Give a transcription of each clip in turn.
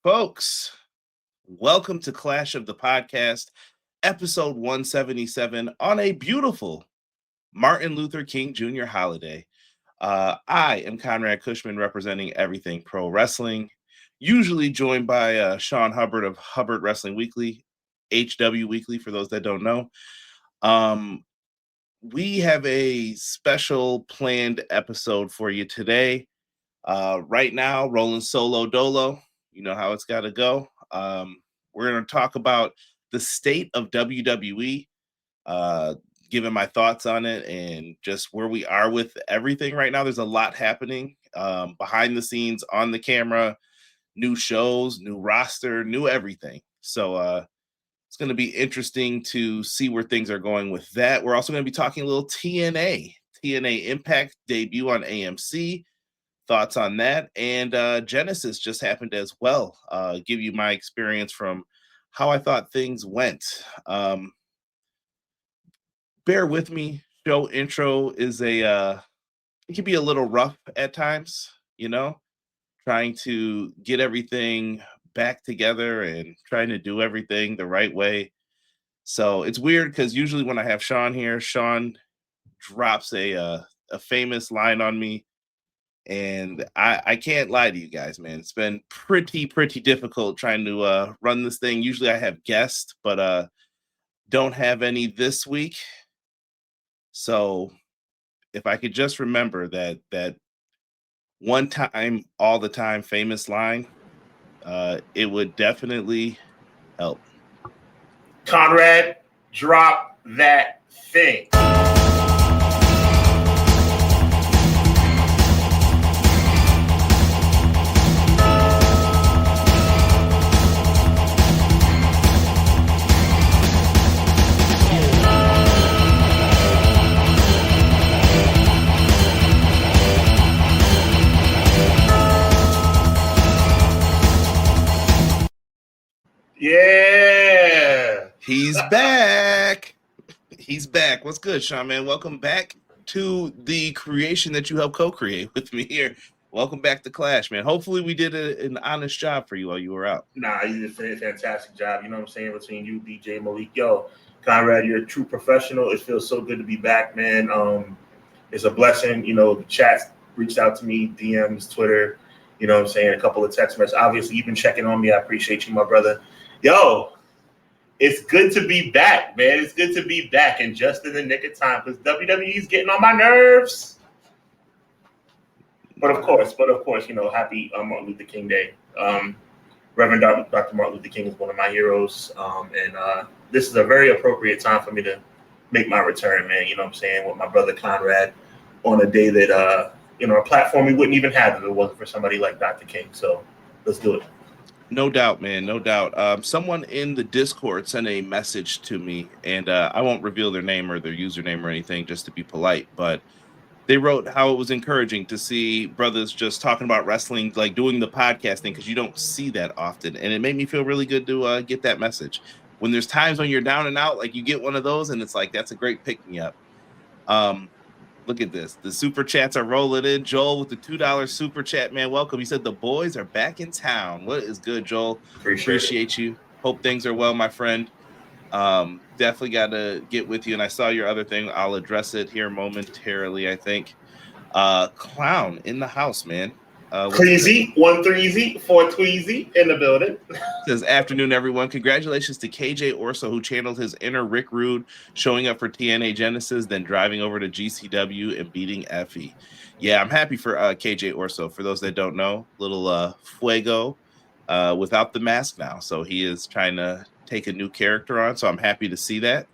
Folks, welcome to Clash of the Podcast, episode 177 on a beautiful Martin Luther King Jr. holiday. I am Conrad Cushman representing Everything Pro Wrestling, usually joined by Sean Hubbard of Hubbard Wrestling Weekly, HW Weekly for those that don't know. We have a special planned episode for you today. Right now, rolling solo dolo. You know how it's got to go. We're going to talk about the state of WWE, giving my thoughts on it and just where we are with everything right now. There's a lot happening behind the scenes, on the camera, new shows, new roster, new everything. So it's going to be interesting to see where things are going with that. We're also going to be talking a little TNA Impact debut on AMC. Thoughts on that, and Genesis just happened as well. Give you my experience from how I thought things went. Bear with me. Show intro is it can be a little rough at times, trying to get everything back together and trying to do everything the right way. So it's weird because usually when I have Sean here, Sean drops a famous line on me. And I can't lie to you guys, man. It's been pretty difficult trying to run this thing. Usually I have guests, but don't have any this week. So if I could just remember that one time, all the time famous line, it would definitely help. Conrad, drop that thing. Yeah. He's back. He's back. What's good, Sean, man? Welcome back to the creation that you helped co-create with me here. Welcome back to Clash, man. Hopefully we did an honest job for you while you were out. Nah, you did a fantastic job. You know what I'm saying? Between you, DJ, Malik. Yo, Conrad, you're a true professional. It feels so good to be back, man. It's a blessing. The chat reached out to me, DMs, Twitter, you know what I'm saying? A couple of text messages. Obviously, you've been checking on me. I appreciate you, my brother. Yo, it's good to be back, man. It's good to be back, and just in the nick of time, because WWE's getting on my nerves. But of course, happy Martin Luther King Day. Reverend Dr. Martin Luther King is one of my heroes, and this is a very appropriate time for me to make my return, man. You know what I'm saying? With my brother Conrad on a day that, a platform we wouldn't even have if it wasn't for somebody like Dr. King. So let's do it. No doubt, man. No doubt. Someone in the Discord sent a message to me, and I won't reveal their name or their username or anything just to be polite, but they wrote how it was encouraging to see brothers just talking about wrestling, like doing the podcasting, because you don't see that often. And it made me feel really good to get that message. When there's times when you're down and out, like you get one of those, and it's like, that's a great pick-me-up. Look at this. The super chats are rolling in. Joel with the $2 super chat, man. Welcome. He said the boys are back in town. What is good, Joel? Appreciate you. Hope things are well, my friend. Definitely got to get with you. And I saw your other thing. I'll address it here momentarily, I think. Clown in the house, man. Crazy, 1-3-Z, 4-2-Z in the building. Says, afternoon, everyone. Congratulations to KJ Orso, who channeled his inner Rick Rude, showing up for TNA Genesis, then driving over to GCW and beating Effie. Yeah, I'm happy for KJ Orso. For those that don't know, little Fuego without the mask now. So he is trying to take a new character on. So I'm happy to see that.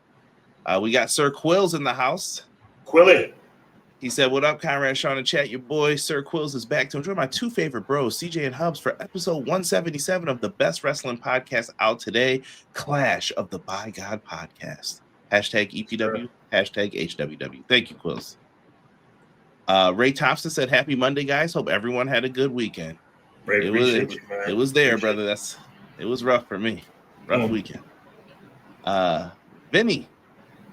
We got Sir Quills in the house. Quilly. He said, what up, Conrad, Sean, and chat? Your boy, Sir Quills, is back to enjoy my two favorite bros, CJ and Hubbs, for episode 177 of the best wrestling podcast out today, Clash of the By God podcast. Hashtag EPW, hashtag HWW. Thank you, Quills. Ray Thompson said, happy Monday, guys. Hope everyone had a good weekend. Ray, it was there, brother. It was rough for me. Rough weekend. Vinny.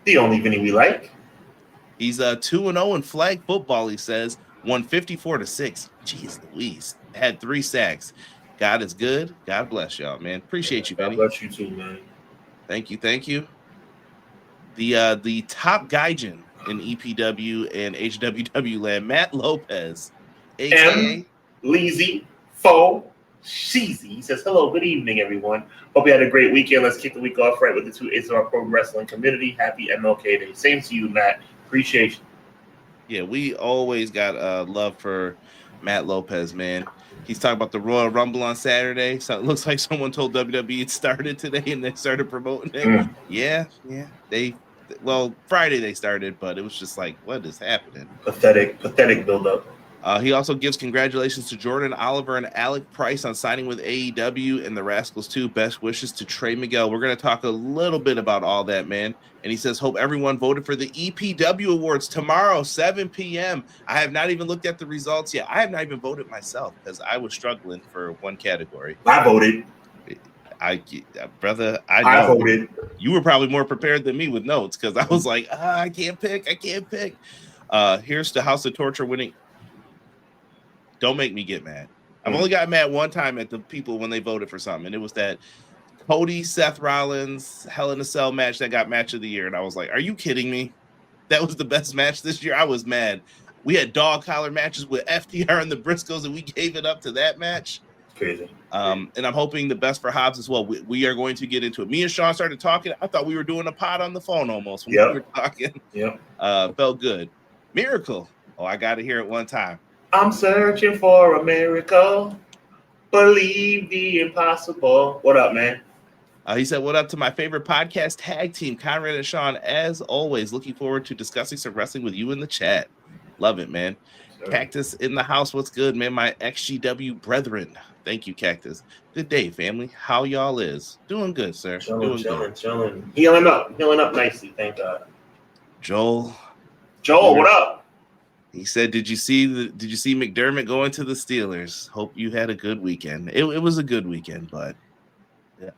The only Vinny we like. He's 2-0 in flag football, he says. Won 54-6. Jeez Louise. Had 3 sacks. God is good. God bless y'all, man. Appreciate you, God Benny. bless you too, man. Thank you. The top gaijin in EPW and HWW land, Matt Lopez, aka Leezy Fo Sheezy. He says, hello, good evening, everyone. Hope you had a great weekend. Let's kick the week off right with the two Aces of our pro wrestling community. Happy MLK Day. Same to you, Matt. Appreciate you. Yeah, we always got love for Matt Lopez, man. He's talking about the Royal Rumble on Saturday. So it looks like someone told WWE it started today and they started promoting it. Yeah. Friday they started, but it was just like, what is happening? Pathetic build-up. He also gives congratulations to Jordan Oliver and Alec Price on signing with AEW and the Rascals too. Best wishes to Trey Miguel. We're going to talk a little bit about all that, man. And he says, hope everyone voted for the EPW Awards tomorrow, 7 p.m. I have not even looked at the results yet. I have not even voted myself because I was struggling for one category. I voted. I know. I voted. You were probably more prepared than me with notes because I was like, I can't pick. Here's the House of Torture winning. Don't make me get mad. I've only got mad one time at the people when they voted for something, and it was that Cody Seth Rollins Hell in a Cell match that got match of the year, and I was like, are you kidding me? That was the best match this year. I was mad. We had dog collar matches with FTR and the Briscoes, and we gave it up to that match. Crazy. And I'm hoping the best for Hobbs as well. We are going to get into it. Me and Sean started talking. I thought we were doing a pod on the phone almost when we were talking. Felt good. Miracle. Oh, I got to hear it one time. I'm searching for a miracle. Believe the impossible. What up, man? He said, what up to my favorite podcast tag team, Conrad and Sean. As always, looking forward to discussing some wrestling with you in the chat. Love it, man. Sure. Cactus in the house. What's good, man? My XGW brethren. Thank you, Cactus. Good day, family. How y'all is? Doing good, sir. Chilling. Healing up nicely. Thank God. Joel, what up? He said, did you see McDermott going to the Steelers? Hope you had a good weekend. It was a good weekend, but yeah.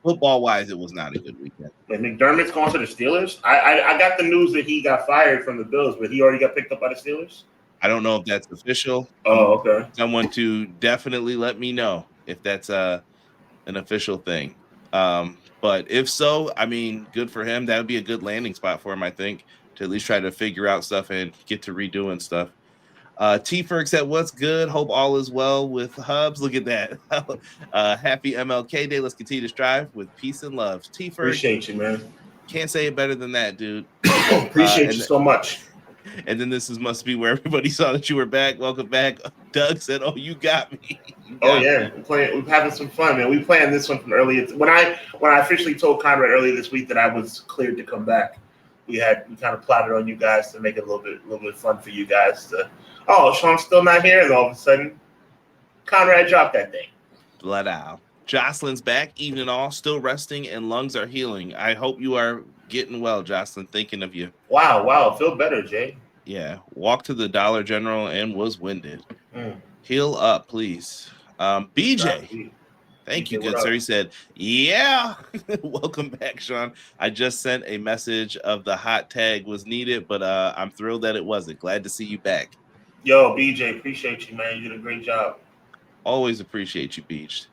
Football-wise, it was not a good weekend. Wait, McDermott's going to the Steelers? I got the news that he got fired from the Bills, but he already got picked up by the Steelers? I don't know if that's official. Oh, okay. Someone to definitely let me know if that's an official thing. But if so, I mean, good for him. That would be a good landing spot for him, I think, to at least try to figure out stuff and get to redoing stuff. T-Ferg said, what's good? Hope all is well with Hubs. Look at that. Happy MLK Day. Let's continue to strive with peace and love. T-Ferg. Appreciate you, man. Can't say it better than that, dude. Appreciate you so much. And then must be where everybody saw that you were back. Welcome back. Doug said, oh, you got me. We're having some fun, man. We planned this one from earlier. When I officially told Conrad earlier this week that I was cleared to come back, we kind of plotted on you guys to make it a little bit fun for you guys Sean's still not here, and all of a sudden Conrad dropped that thing. Blood out. Jocelyn's back, evening all, still resting and lungs are healing. I hope you are getting well, Jocelyn. Thinking of you. Wow. Feel better, Jay. Yeah. Walked to the Dollar General and was winded. Heal up, please. BJ. Thank you, good sir. He said, yeah. Welcome back, Sean. I just sent a message of the hot tag was needed, but I'm thrilled that it wasn't. Glad to see you back. Yo, BJ, appreciate you, man. You did a great job. Always appreciate you, Beach.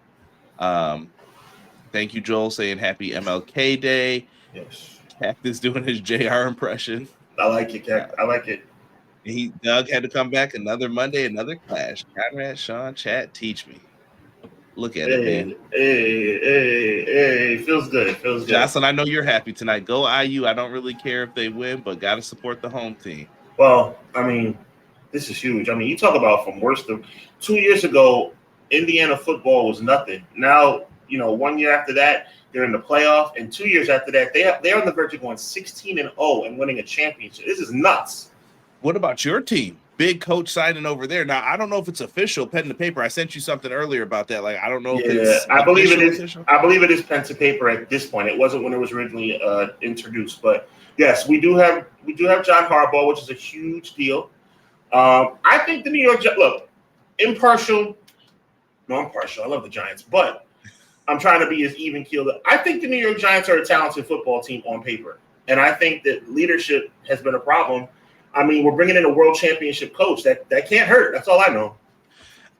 Thank you, Joel, saying happy MLK Day. Yes. Cactus doing his JR impression. I like it, Cactus. I like it. Doug had to come back another Monday, another clash. Conrad, Sean, chat, teach me. Look at it, man. Hey. Feels good. Jocelyn, I know you're happy tonight. Go IU. I don't really care if they win, but got to support the home team. Well, I mean, this is huge. I mean, you talk about from worst to 2 years ago, Indiana football was nothing. Now, 1 year after that, they're in the playoff, and 2 years after that, they're on the verge of going 16-0 and winning a championship. This is nuts. What about your team? Big coach signing over there. Now, I don't know if it's official, pen to paper. I sent you something earlier about that. Like, I don't know if it's I believe it is. Official. I believe it is pen to paper at this point. It wasn't when it was originally introduced, but yes, we do have John Harbaugh, which is a huge deal. I think the New York Giants. Look, impartial. No, I'm partial. I love the Giants, but I'm trying to be as even keeled. I think the New York Giants are a talented football team on paper, and I think that leadership has been a problem. I mean, we're bringing in a world championship coach. That can't hurt. That's all I know.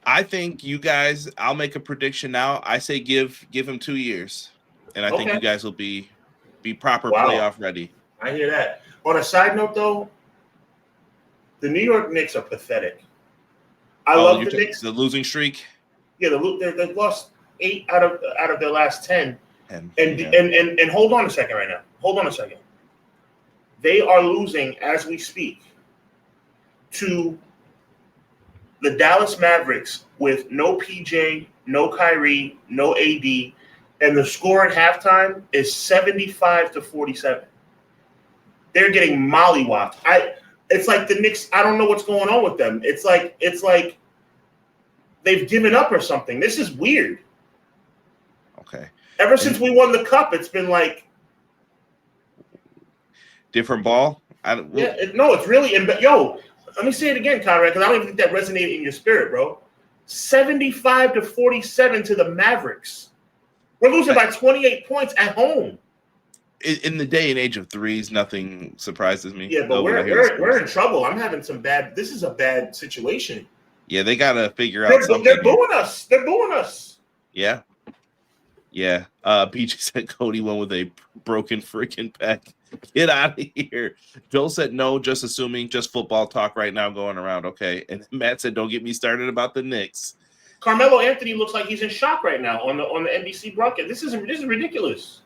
I think you guys. I'll make a prediction now. I say give him 2 years, and I think you guys will be proper playoff ready. I hear that. On a side note, though, the New York Knicks are pathetic. I love the Knicks. The losing streak. Yeah, they've lost 8 out of their last 10. And hold on a second right now. Hold on a second. They are losing as we speak to the Dallas Mavericks with no PJ, no Kyrie, no AD, and the score at halftime is 75-47. They're getting mollywopped. It's like the Knicks. I don't know what's going on with them. It's like they've given up or something. This is weird. Okay. Ever since we won the cup, it's been like different ball. It's really. Yo, let me say it again, Conrad, because I don't even think that resonated in your spirit, bro. 75-47 to the Mavericks. We're losing by 28 points at home. In the day and age of threes, nothing surprises me. Yeah, but we're in trouble. I'm having some bad. This is a bad situation. Yeah, they gotta figure out something. They're booing us. They're booing us. Yeah. Yeah. BJ said Cody won with a broken freaking pec. Get out of here. Joel said no, just assuming, just football talk right now going around. Okay. And Matt said, don't get me started about the Knicks. Carmelo Anthony looks like he's in shock right now on the NBC broadcast. This is ridiculous.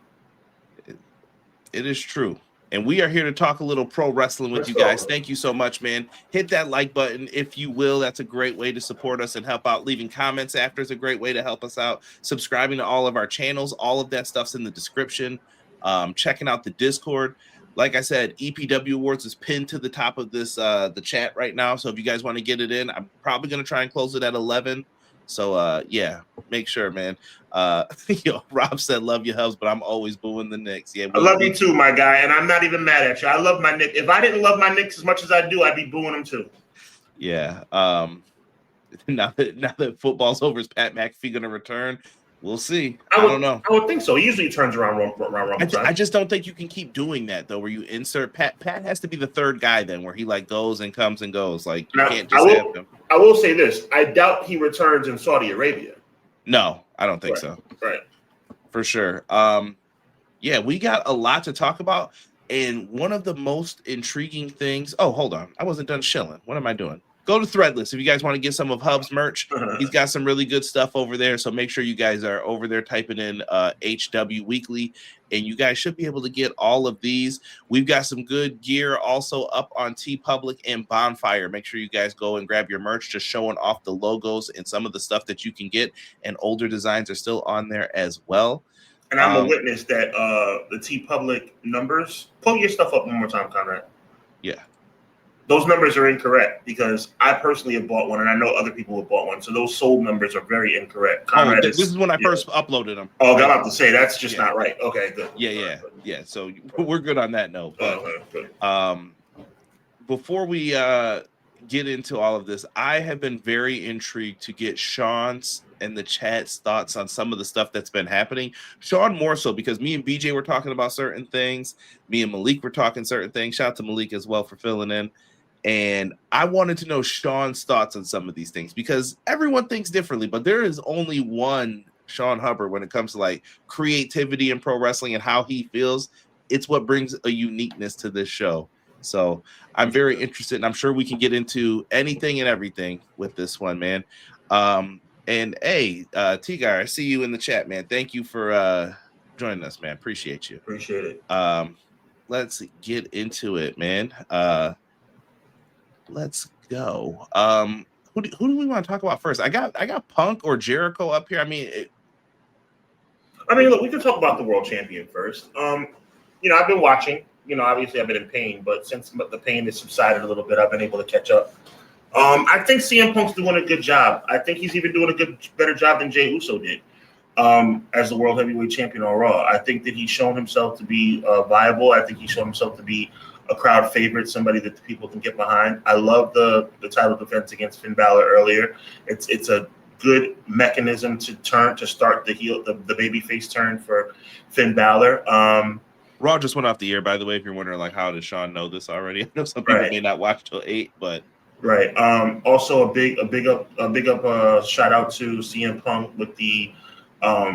It is true. And we are here to talk a little pro wrestling with you guys. Thank you so much, man. Hit that like button if you will. That's a great way to support us and help out. Leaving comments after is a great way to help us out. Subscribing to all of our channels. All of that stuff's in the description. Checking out the Discord. Like I said, EPW Awards is pinned to the top of this the chat right now. So if you guys want to get it in, I'm probably going to try and close it at 11. So, yeah, make sure, man. Rob said, love you, Hubs, but I'm always booing the Knicks. Yeah, I love you too, my guy, and I'm not even mad at you. I love my Knicks. If I didn't love my Knicks as much as I do, I'd be booing them too. Yeah. Now that football's over, is Pat McAfee going to return? We'll see. I don't know. I would think so. He usually turns around I just don't think you can keep doing that, though, where you insert Pat. Pat has to be the third guy then, where he like goes and comes and goes. Like you can't just have him. I will say this. I doubt he returns in Saudi Arabia. No, I don't think so. Right. For sure. Yeah, we got a lot to talk about. And one of the most intriguing things. Oh, hold on. I wasn't done shilling. What am I doing? Go to Threadless if you guys want to get some of Hub's merch. He's got some really good stuff over there. So make sure you guys are over there typing in HW Weekly, and you guys should be able to get all of these. We've got some good gear also up on TeePublic and Bonfire. Make sure you guys go and grab your merch, just showing off the logos and some of the stuff that you can get. And older designs are still on there as well. And I'm a witness that the TeePublic numbers. Pull your stuff up one more time, Conrad. Yeah. Those numbers are incorrect because I personally have bought one, and I know other people have bought one. So those sold numbers are very incorrect. Conrad this is when I first uploaded them. Oh, I'm about to say that's just not right. Okay, good. Yeah. So we're good on that note. But before we get into all of this, I have been very intrigued to get Sean's and the chat's thoughts on some of the stuff that's been happening. Sean more so because me and BJ were talking about certain things. Me and Malik were talking certain things. Shout out to Malik as well for filling in. And I wanted to know Sean's thoughts on some of these things because everyone thinks differently, but there is only one Sean Hubbard when it comes to like creativity in pro wrestling and how he feels. It's what brings a uniqueness to this show. So I'm very interested, and I'm sure we can get into anything and everything with this one, man. And hey, Tigar, I see you in the chat, man. Thank you for joining us, man. Appreciate you. Appreciate it. Let's get into it, man. Let's go. Who do we want to talk about first? I got Punk or Jericho up here. I mean, look, we can talk about the world champion first. I've been watching. Obviously I've been in pain, but since the pain has subsided a little bit, I've been able to catch up. I think CM Punk's doing a good job. I think he's even doing a better job than Jey Uso did as the world heavyweight champion on Raw. I think that he's shown himself to be viable. I think he's shown himself to be a crowd favorite, somebody that the people can get behind. I love the title defense against Finn Balor earlier. It's a good mechanism to start the babyface turn for Finn Balor. Raw just went off the air, by the way, if you're wondering, like, how does Sean know this already? I know some people may not watch till 8, but Right. Also, a big up shout out to CM Punk with the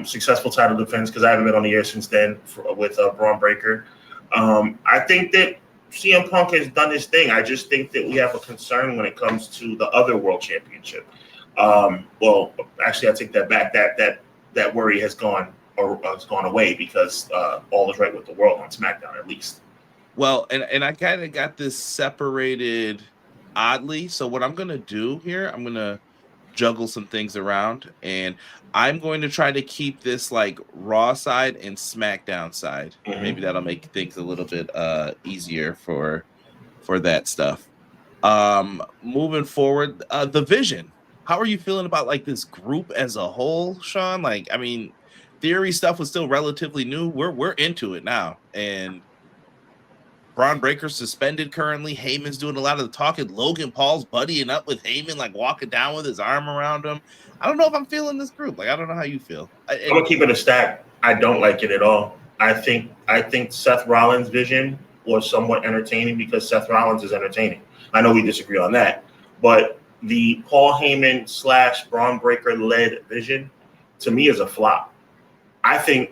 successful title defense, because I haven't been on the air since then with Braun Breaker. I think that CM Punk has done his thing. I just think that we have a concern when it comes to the other world championship. Well, actually, I take that back. That worry has gone away, because all is right with the world on SmackDown, at least. Well, and I kind of got this separated oddly. So what I'm gonna do here, I'm gonna juggle some things around, and I'm going to try to keep this like Raw side and SmackDown side. Mm-hmm. Maybe that'll make things a little bit easier for that stuff. Moving forward, the Vision. How are you feeling about like this group as a whole, Sean? Like, I mean, Theory stuff was still relatively new. We're into it now, and Braun Breaker suspended currently. Heyman's doing a lot of the talking. Logan Paul's buddying up with Heyman, like walking down with his arm around him. I don't know if I'm feeling this group. Like, I don't know how you feel. I'm gonna keep it a stack. I don't like it at all. I think Seth Rollins' Vision was somewhat entertaining, because Seth Rollins is entertaining. I know we disagree on that, but the Paul Heyman / Braun Breaker led Vision, to me, is a flop. I think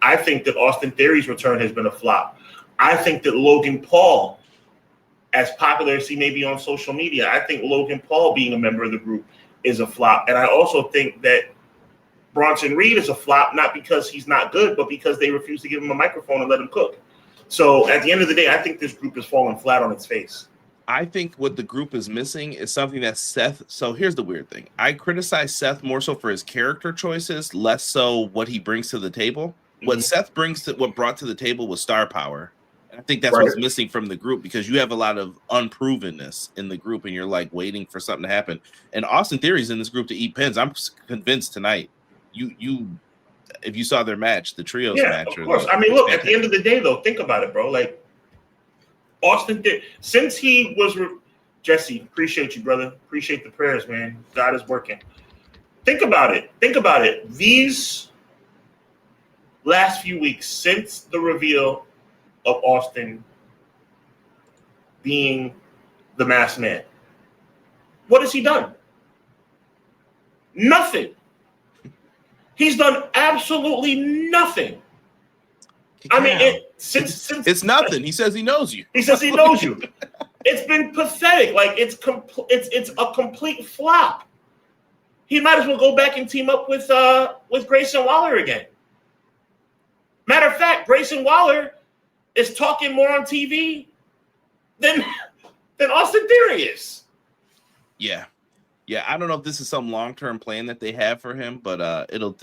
that Austin Theory's return has been a flop. I think that Logan Paul, as popular as he may be on social media, I think Logan Paul being a member of the group is a flop. And I also think that Bronson Reed is a flop, not because he's not good, but because they refuse to give him a microphone and let him cook. So at the end of the day, I think this group is falling flat on its face. I think what the group is missing is something that Seth. So here's the weird thing. I criticize Seth more so for his character choices, less so what he brings to the table. Mm-hmm. What brought to the table was star power. I think that's what's missing from the group, because you have a lot of unprovenness in the group, and you're like waiting for something to happen. And Austin Theory's in this group to eat pins. I'm convinced tonight. If you saw their match, the trios match. Of course. I mean, look, at the end of the day, though, think about it, bro. Like, Austin, since he was Jesse, appreciate you, brother. Appreciate the prayers, man. God is working. Think about it. These last few weeks since the reveal of Austin being the masked man, what has he done? Nothing. He's done absolutely nothing. I mean, since it's nothing. He says he knows you. He says he knows you. It's been pathetic. Like, it's a complete flop. He might as well go back and team up with Grayson Waller again. Matter of fact, Grayson Waller is talking more on TV than Austin Theory is. Yeah. I don't know if this is some long-term plan that they have for him, but it'll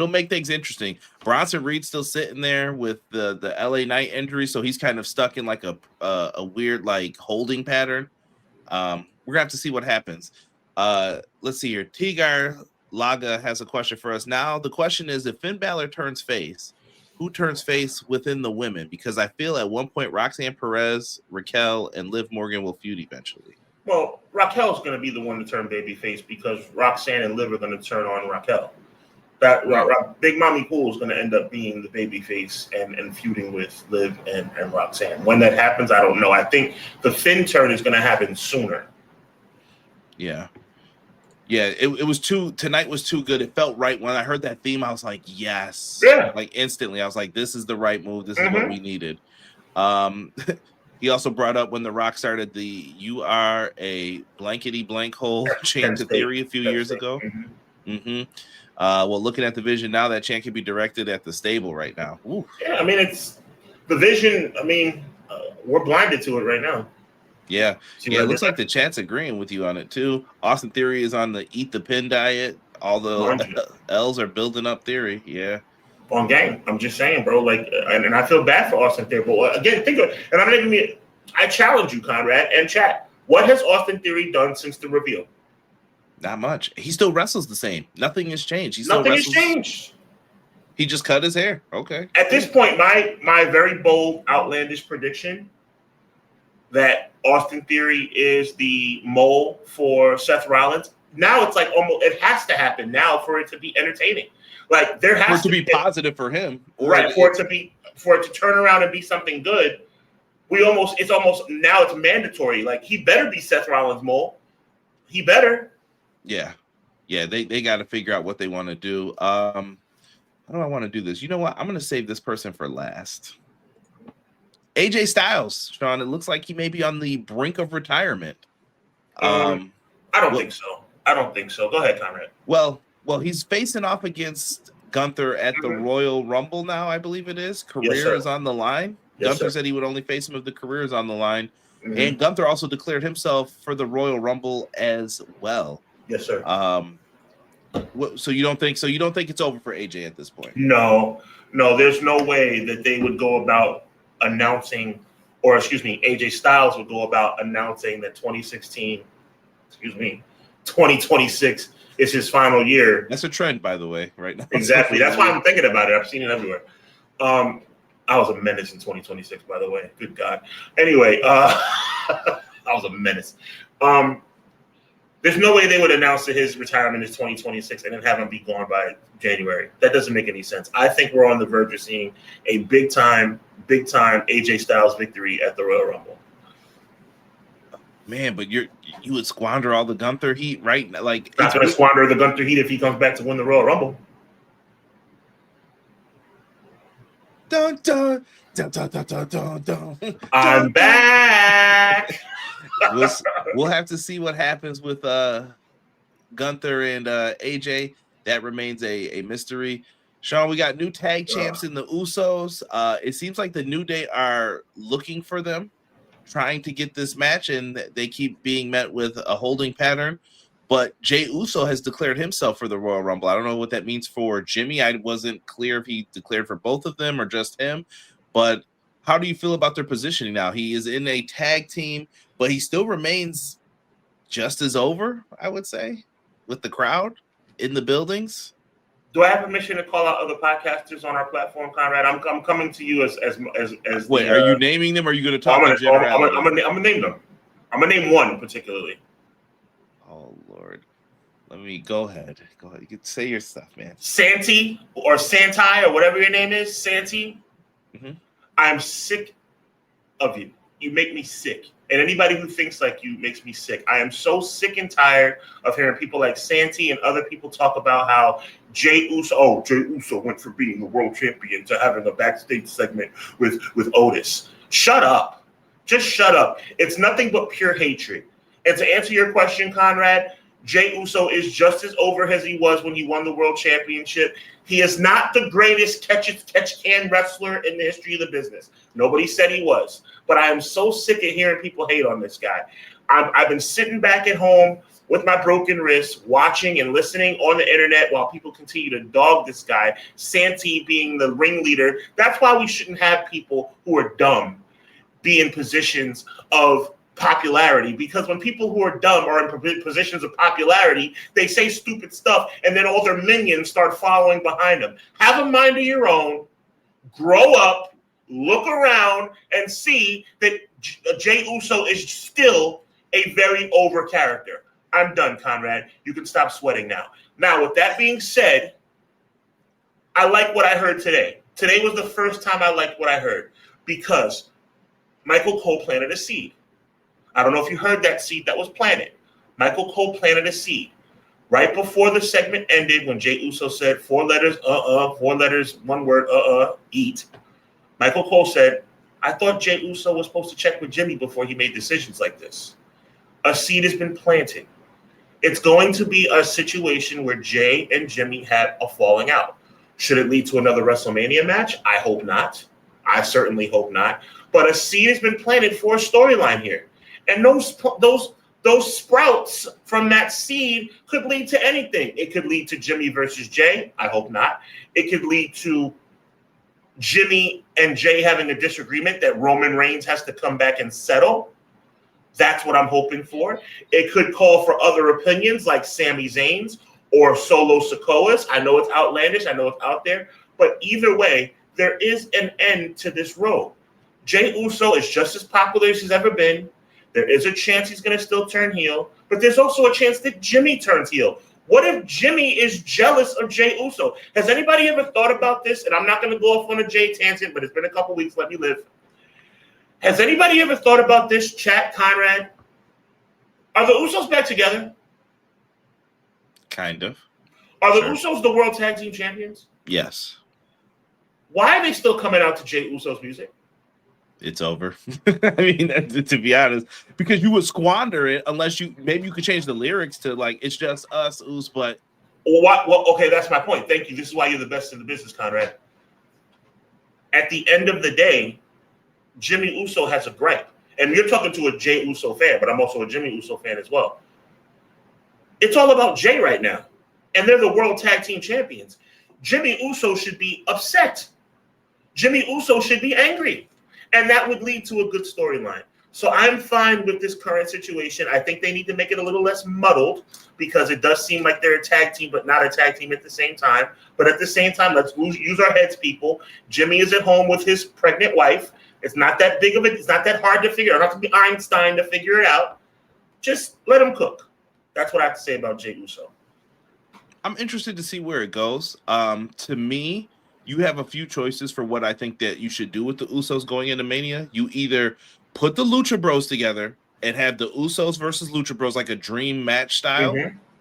make things interesting. Bronson Reed's still sitting there with the LA Knight injury, so he's kind of stuck in like a weird like holding pattern. We're gonna have to see what happens. Let's see here. Tigar Laga has a question for us. Now the question is, if Finn Balor turns face, who turns face within the women? Because I feel at one point Roxanne Perez, Raquel, and Liv Morgan will feud eventually. Well, Raquel's going to be the one to turn babyface, because Roxanne and Liv are going to turn on Raquel. Big Mommy Pool is going to end up being the babyface and feuding with Liv and Roxanne. When that happens, I don't know. I think the Finn turn is going to happen sooner. Yeah. It was tonight was too good. It felt right. When I heard that theme, I was like, yes. Yeah. Like instantly, I was like, this is the right move. This is what we needed. He also brought up when The Rock started the "You are a blankety blank hole" chant to Theory a few years ago. Well, looking at the Vision now, that chant can be directed at the stable right now. Ooh. Yeah, I mean, it's the Vision. I mean, we're blinded to it right now. Yeah. It looks like the chat's agreeing with you on it too. Austin Theory is on the eat the pin diet. All the L's are building up Theory. Yeah. On game, I'm just saying, bro. Like, and I feel bad for Austin Theory. But again, think of it. And I'm not even. I challenge you, Conrad and chat. What has Austin Theory done since the reveal? Not much. He still wrestles the same. Nothing has changed. Nothing has changed. He just cut his hair. Okay. At this point, my very bold, outlandish prediction that Austin Theory is the mole for Seth Rollins. Now it's like almost it has to happen now for it to be entertaining. Like there has to be positive for him, right? For it to turn around and be something good. it's almost now it's mandatory. Like, he better be Seth Rollins' mole. He better. Yeah. They got to figure out what they want to do. How do I want to do this? You know what? I'm going to save this person for last. AJ Styles, Sean. It looks like he may be on the brink of retirement. I don't think so. Go ahead, Conrad. Well, he's facing off against Gunther at the Royal Rumble now, I believe it is. Career is on the line. Gunther said he would only face him if the career is on the line. Mm-hmm. And Gunther also declared himself for the Royal Rumble as well. Yes, sir. So you don't think it's over for AJ at this point? No, there's no way that they would go about announcing, or AJ Styles would go about announcing that 2026 is his final year. That's a trend, by the way, right now. Exactly. That's why I'm thinking about it. I've seen it everywhere. I was a menace in 2026, by the way. Good God. Anyway, I was a menace. There's no way they would announce that his retirement is 2026 and then have him be gone by January. That doesn't make any sense. I think we're on the verge of seeing a big time AJ Styles victory at the Royal Rumble. Man, but you would squander all the Gunther heat, right? Like, not going to squander the Gunther heat if he comes back to win the Royal Rumble. Dun, dun, dun, dun, dun, dun, dun, dun. I'm back. We'll have to see what happens with Gunther and AJ. That remains a mystery. Sean, we got new tag champs in the Usos. It seems like the New Day are looking for them, trying to get this match, and they keep being met with a holding pattern. But Jey Uso has declared himself for the Royal Rumble. I don't know what that means for Jimmy. I wasn't clear if he declared for both of them or just him. But how do you feel about their positioning now? He is in a tag team, but he still remains just as over, I would say, with the crowd in the buildings. Do I have permission to call out other podcasters on our platform, Conrad? I'm coming to you as. Wait, are you naming them? Or are you going to talk? I'm gonna name them. I'm gonna name one particularly. Oh Lord, let me go ahead. You can say your stuff, man. Santi or Santi or whatever your name is, Santi. Mm-hmm. I'm sick of you. You make me sick. And anybody who thinks like you makes me sick. I am so sick and tired of hearing people like Santi and other people talk about how Jey Uso went from being the world champion to having a backstage segment with Otis. Shut up. Just shut up. It's nothing but pure hatred. And to answer your question, Conrad, Jey Uso is just as over as he was when he won the world championship. He is not the greatest catch-can wrestler in the history of the business. Nobody said he was. But I am so sick of hearing people hate on this guy. I've been sitting back at home with my broken wrist, watching and listening on the internet while people continue to dog this guy, Santi being the ringleader. That's why we shouldn't have people who are dumb be in positions of popularity, because when people who are dumb are in positions of popularity, they say stupid stuff, and then all their minions start following behind them. Have a mind of your own, grow up, look around, and see that Jey Uso is still a very over character. I'm done, Conrad. You can stop sweating now. Now, with that being said, I like what I heard today. Today was the first time I liked what I heard, because Michael Cole planted a seed. I don't know if you heard that seed that was planted. Michael Cole planted a seed. Right before the segment ended, when Jey Uso said 4 letters, 4 letters, 1 word, eat, Michael Cole said, I thought Jey Uso was supposed to check with Jimmy before he made decisions like this. A seed has been planted. It's going to be a situation where Jey and Jimmy have a falling out. Should it lead to another WrestleMania match? I hope not. I certainly hope not. But a seed has been planted for a storyline here. And those sprouts from that seed could lead to anything. It could lead to Jimmy versus Jey. I hope not. It could lead to Jimmy and Jey having a disagreement that Roman Reigns has to come back and settle. That's what I'm hoping for. It could call for other opinions like Sami Zayn's or Solo Sikoa's. I know it's outlandish. I know it's out there. But either way, there is an end to this road. Jey Uso is just as popular as he's ever been. There is a chance he's going to still turn heel, but there's also a chance that Jimmy turns heel. What if Jimmy is jealous of Jey Uso? Has anybody ever thought about this? And I'm not going to go off on a Jey tangent, but it's been a couple weeks. Let me live. Has anybody ever thought about this, chat, Conrad? Are the Usos back together? Kind of. Are the Usos the World Tag Team Champions? Yes. Why are they still coming out to Jey Uso's music? It's over. I mean, to be honest, because you would squander it unless you could change the lyrics to like it's just us, Us, but Well, okay, that's my point. Thank you. This is why you're the best in the business, Conrad. At the end of the day, Jimmy Uso has a gripe. And you're talking to a Jey Uso fan, but I'm also a Jimmy Uso fan as well. It's all about Jey right now. And they're the World Tag Team Champions. Jimmy Uso should be upset. Jimmy Uso should be angry. And that would lead to a good storyline. So I'm fine with this current situation. I think they need to make it a little less muddled because it does seem like they're a tag team, but not a tag team at the same time. But at the same time, let's use our heads, people. Jimmy is at home with his pregnant wife. It's not that big of it. It's not that hard to figure out. I don't have to be Einstein to figure it out. Just let him cook. That's what I have to say about Jey Uso. I'm interested to see where it goes. To me, you have a few choices for what I think that you should do with the Usos going into Mania. You either put the Lucha Bros together and have the Usos versus Lucha Bros like a dream match style,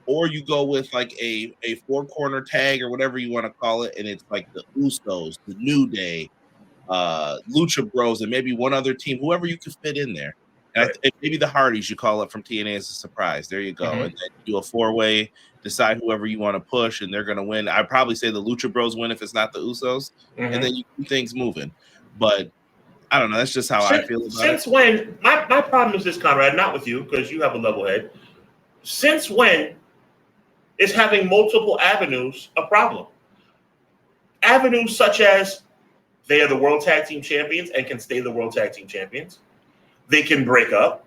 or you go with like a four-corner tag or whatever you want to call it, and it's like the Usos, the New Day, Lucha Bros, and maybe one other team, whoever you could fit in there. And maybe the Hardys you call up from TNA as a surprise. There you go. And then do a four-way, decide whoever you want to push, and they're going to win. I'd probably say the Lucha Bros win if it's not the Usos, and then you keep things moving. But I don't know. That's just how I feel about it. Since when? My problem is this, Conrad, not with you, because you have a level head. Since when is having multiple avenues a problem? Avenues such as they are the World Tag Team Champions and can stay the World Tag Team Champions. They can break up.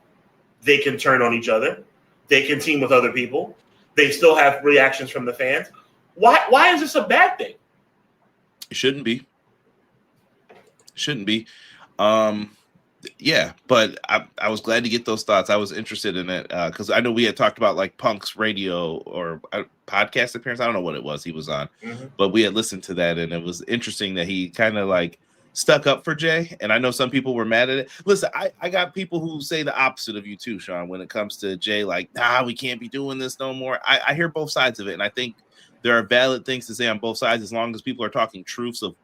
They can turn on each other. They can team with other people. They still have reactions from the fans. Why is this a bad thing? It shouldn't be. Shouldn't be. Yeah, but I was glad to get those thoughts. I was interested in it because I know we had talked about like Punk's radio or podcast appearance. I don't know what it was he was on, but we had listened to that, and it was interesting that he kind of like stuck up for Jey. And I know some people were mad at it. Listen, I got people who say the opposite of you too, Sean, when it comes to Jey, like, nah, we can't be doing this no more. I hear both sides of it, and I think there are valid things to say on both sides as long as people are talking truths of,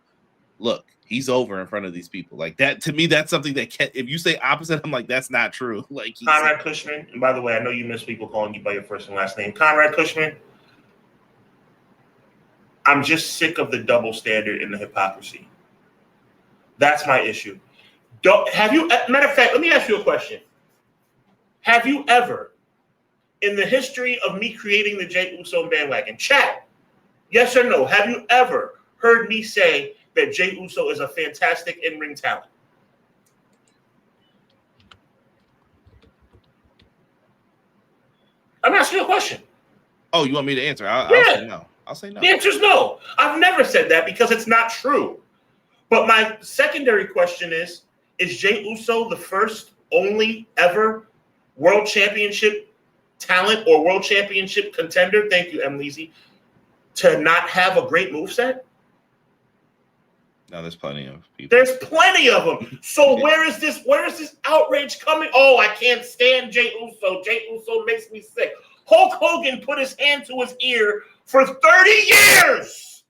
look, he's over in front of these people. Like that, to me, that's something that can't, if you say opposite, I'm like, that's not true. Like Conrad Cushman, and by the way, I know you miss people calling you by your first and last name. Conrad Cushman, I'm just sick of the double standard and the hypocrisy. That's my issue. Matter of fact, let me ask you a question. Have you ever, in the history of me creating the Jey Uso bandwagon, chat, yes or no, have you ever heard me say that Jey Uso is a fantastic in-ring talent? I'm asking you a question. Oh, you want me to answer? I'll say no. I'll say no. The answer is no. I've never said that because it's not true. But my secondary question is Jey Uso the first, only, ever world championship talent or world championship contender, thank you, M. Leezy, to not have a great moveset? No, there's plenty of people. There's plenty of them. So where is this outrage coming? Oh, I can't stand Jey Uso. Jey Uso makes me sick. Hulk Hogan put his hand to his ear for 30 years.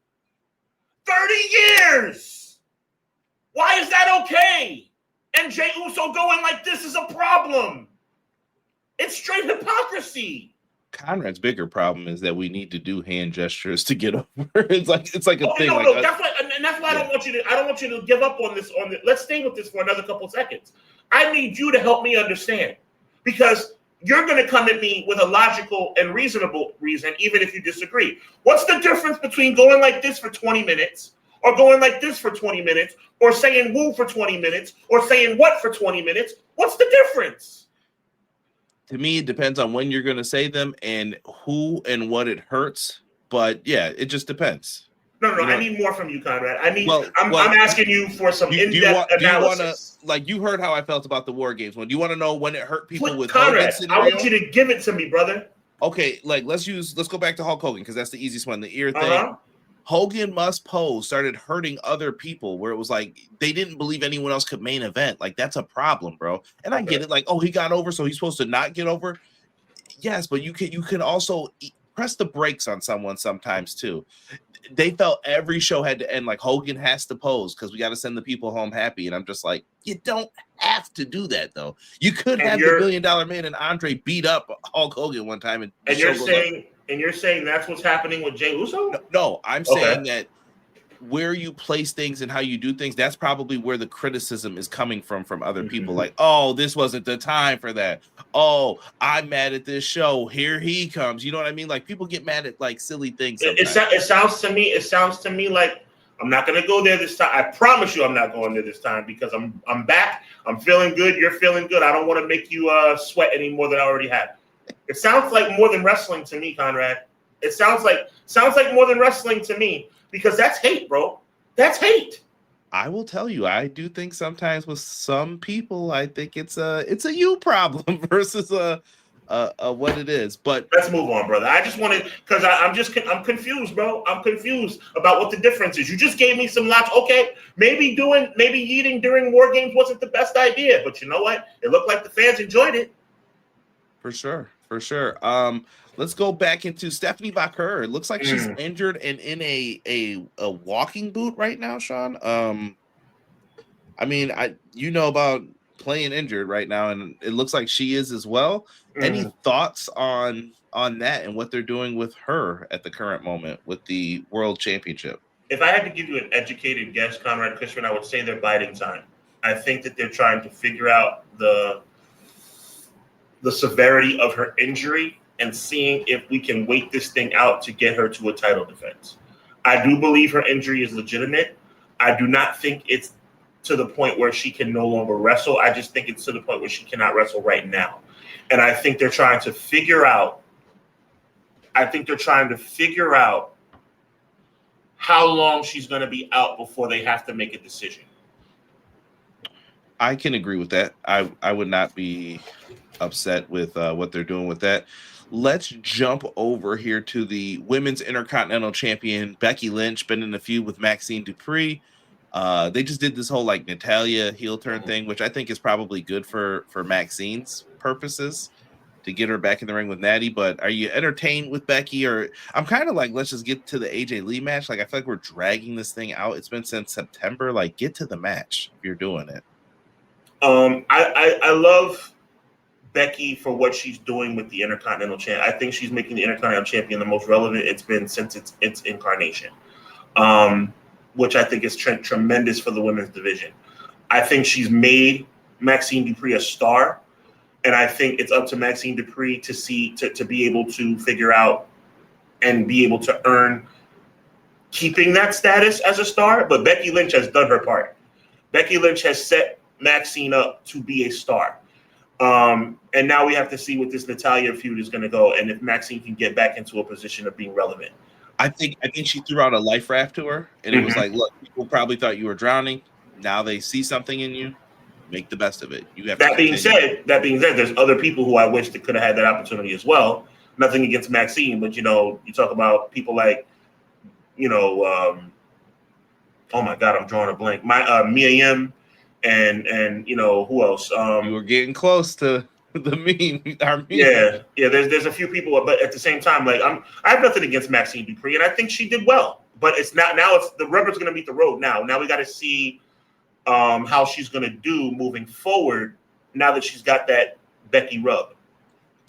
30 years. Why is that okay? And Jey Uso going like this is a problem. It's straight hypocrisy. Conrad's bigger problem is that we need to do hand gestures to get over. It's like a thing. No, that's why, and that's why I don't want you to give up on this. Let's stay with this for another couple seconds. I need you to help me understand, because you're going to come at me with a logical and reasonable reason, even if you disagree. What's the difference between going like this for 20 minutes, or going like this for 20 minutes, or saying woo for 20 minutes, or saying what for 20 minutes? What's the difference? To me, it depends on when you're going to say them and who and what it hurts. But yeah, it just depends. No, I need more from you, Conrad. I'm asking you for some in-depth analysis. You heard how I felt about the War Games one. Do you want to know when it hurt people with Conrad? I want you to give it to me, brother. Okay, let's go back to Hulk Hogan because that's the easiest one. The ear thing. Hogan must pose started hurting other people where it was like they didn't believe anyone else could main event. Like, that's a problem, bro. And I get it. Like, oh, he got over, so he's supposed to not get over. Yes, but you can also press the brakes on someone sometimes too. They felt every show had to end like Hogan has to pose because we got to send the people home happy. And I'm just like, you don't have to do that though. You could have the $1 Million Man and Andre beat up Hulk Hogan one time, and you're saying that's what's happening with Jey Uso? No, I'm saying that where you place things and how you do things, that's probably where the criticism is coming from other people. Like, oh, this wasn't the time for that. Oh, I'm mad at this show. Here he comes. You know what I mean? Like, people get mad at like silly things. It sounds to me like I'm not going to go there this time. I promise you I'm not going there this time because I'm back. I'm feeling good. You're feeling good. I don't want to make you sweat any more than I already have. It sounds like more than wrestling to me, Conrad. It sounds like more than wrestling to me. Because that's hate, bro. That's hate. I will tell you, I do think sometimes with some people, I think it's a you problem versus a what it is. But let's move on, brother. I just wanted because I'm confused, bro. I'm confused about what the difference is. You just gave me some lots. Okay, maybe eating during War Games wasn't the best idea, but you know what? It looked like the fans enjoyed it. For sure. Let's go back into Stephanie Vaquer. It looks like she's injured and in a walking boot right now, Sean. I mean, you know about playing injured right now, and it looks like she is as well. Any thoughts on that and what they're doing with her at the current moment with the World Championship? If I had to give you an educated guess, Conrad Cushman, I would say they're biding time. I think that they're trying to figure out the severity of her injury and seeing if we can wait this thing out to get her to a title defense. I do believe her injury is legitimate. I do not think it's to the point where she can no longer wrestle. I just think it's to the point where she cannot wrestle right now. And I think they're trying to figure out how long she's going to be out before they have to make a decision. I can agree with that. I would not be upset with what they're doing with that. Let's jump over here to the Women's Intercontinental Champion, Becky Lynch, been in a feud with Maxine Dupree. They just did this whole like Natalia heel turn thing, which I think is probably good for Maxine's purposes to get her back in the ring with Natty. But are you entertained with Becky? Or I'm kind of like, let's just get to the AJ Lee match. Like, I feel like we're dragging this thing out. It's been since September. Like, get to the match if you're doing it. I love Becky for what she's doing with the Intercontinental Champ. I think she's making the Intercontinental Champion the most relevant it's been since its incarnation, which I think is tremendous for the women's division. I think she's made Maxine Dupree a star, and I think it's up to Maxine Dupree to be able to figure out and be able to earn keeping that status as a star. But Becky Lynch has done her part. Becky Lynch has set Maxine up to be a star. And now we have to see what this Natalia feud is going to go, and if Maxine can get back into a position of being relevant. I think she threw out a life raft to her, and it was like, look, people probably thought you were drowning. Now they see something in you. Make the best of it. You have. That being said, there's other people who I wish that could have had that opportunity as well. Nothing against Maxine, but you talk about people like, oh my God, I'm drawing a blank. Mia Yim. And who else? You were getting close to the meme. Yeah. There's a few people, but at the same time, like I have nothing against Maxine Dupree, and I think she did well. But it's not now. It's the rubber's going to meet the road now. Now we got to see how she's going to do moving forward. Now that she's got that Becky rub.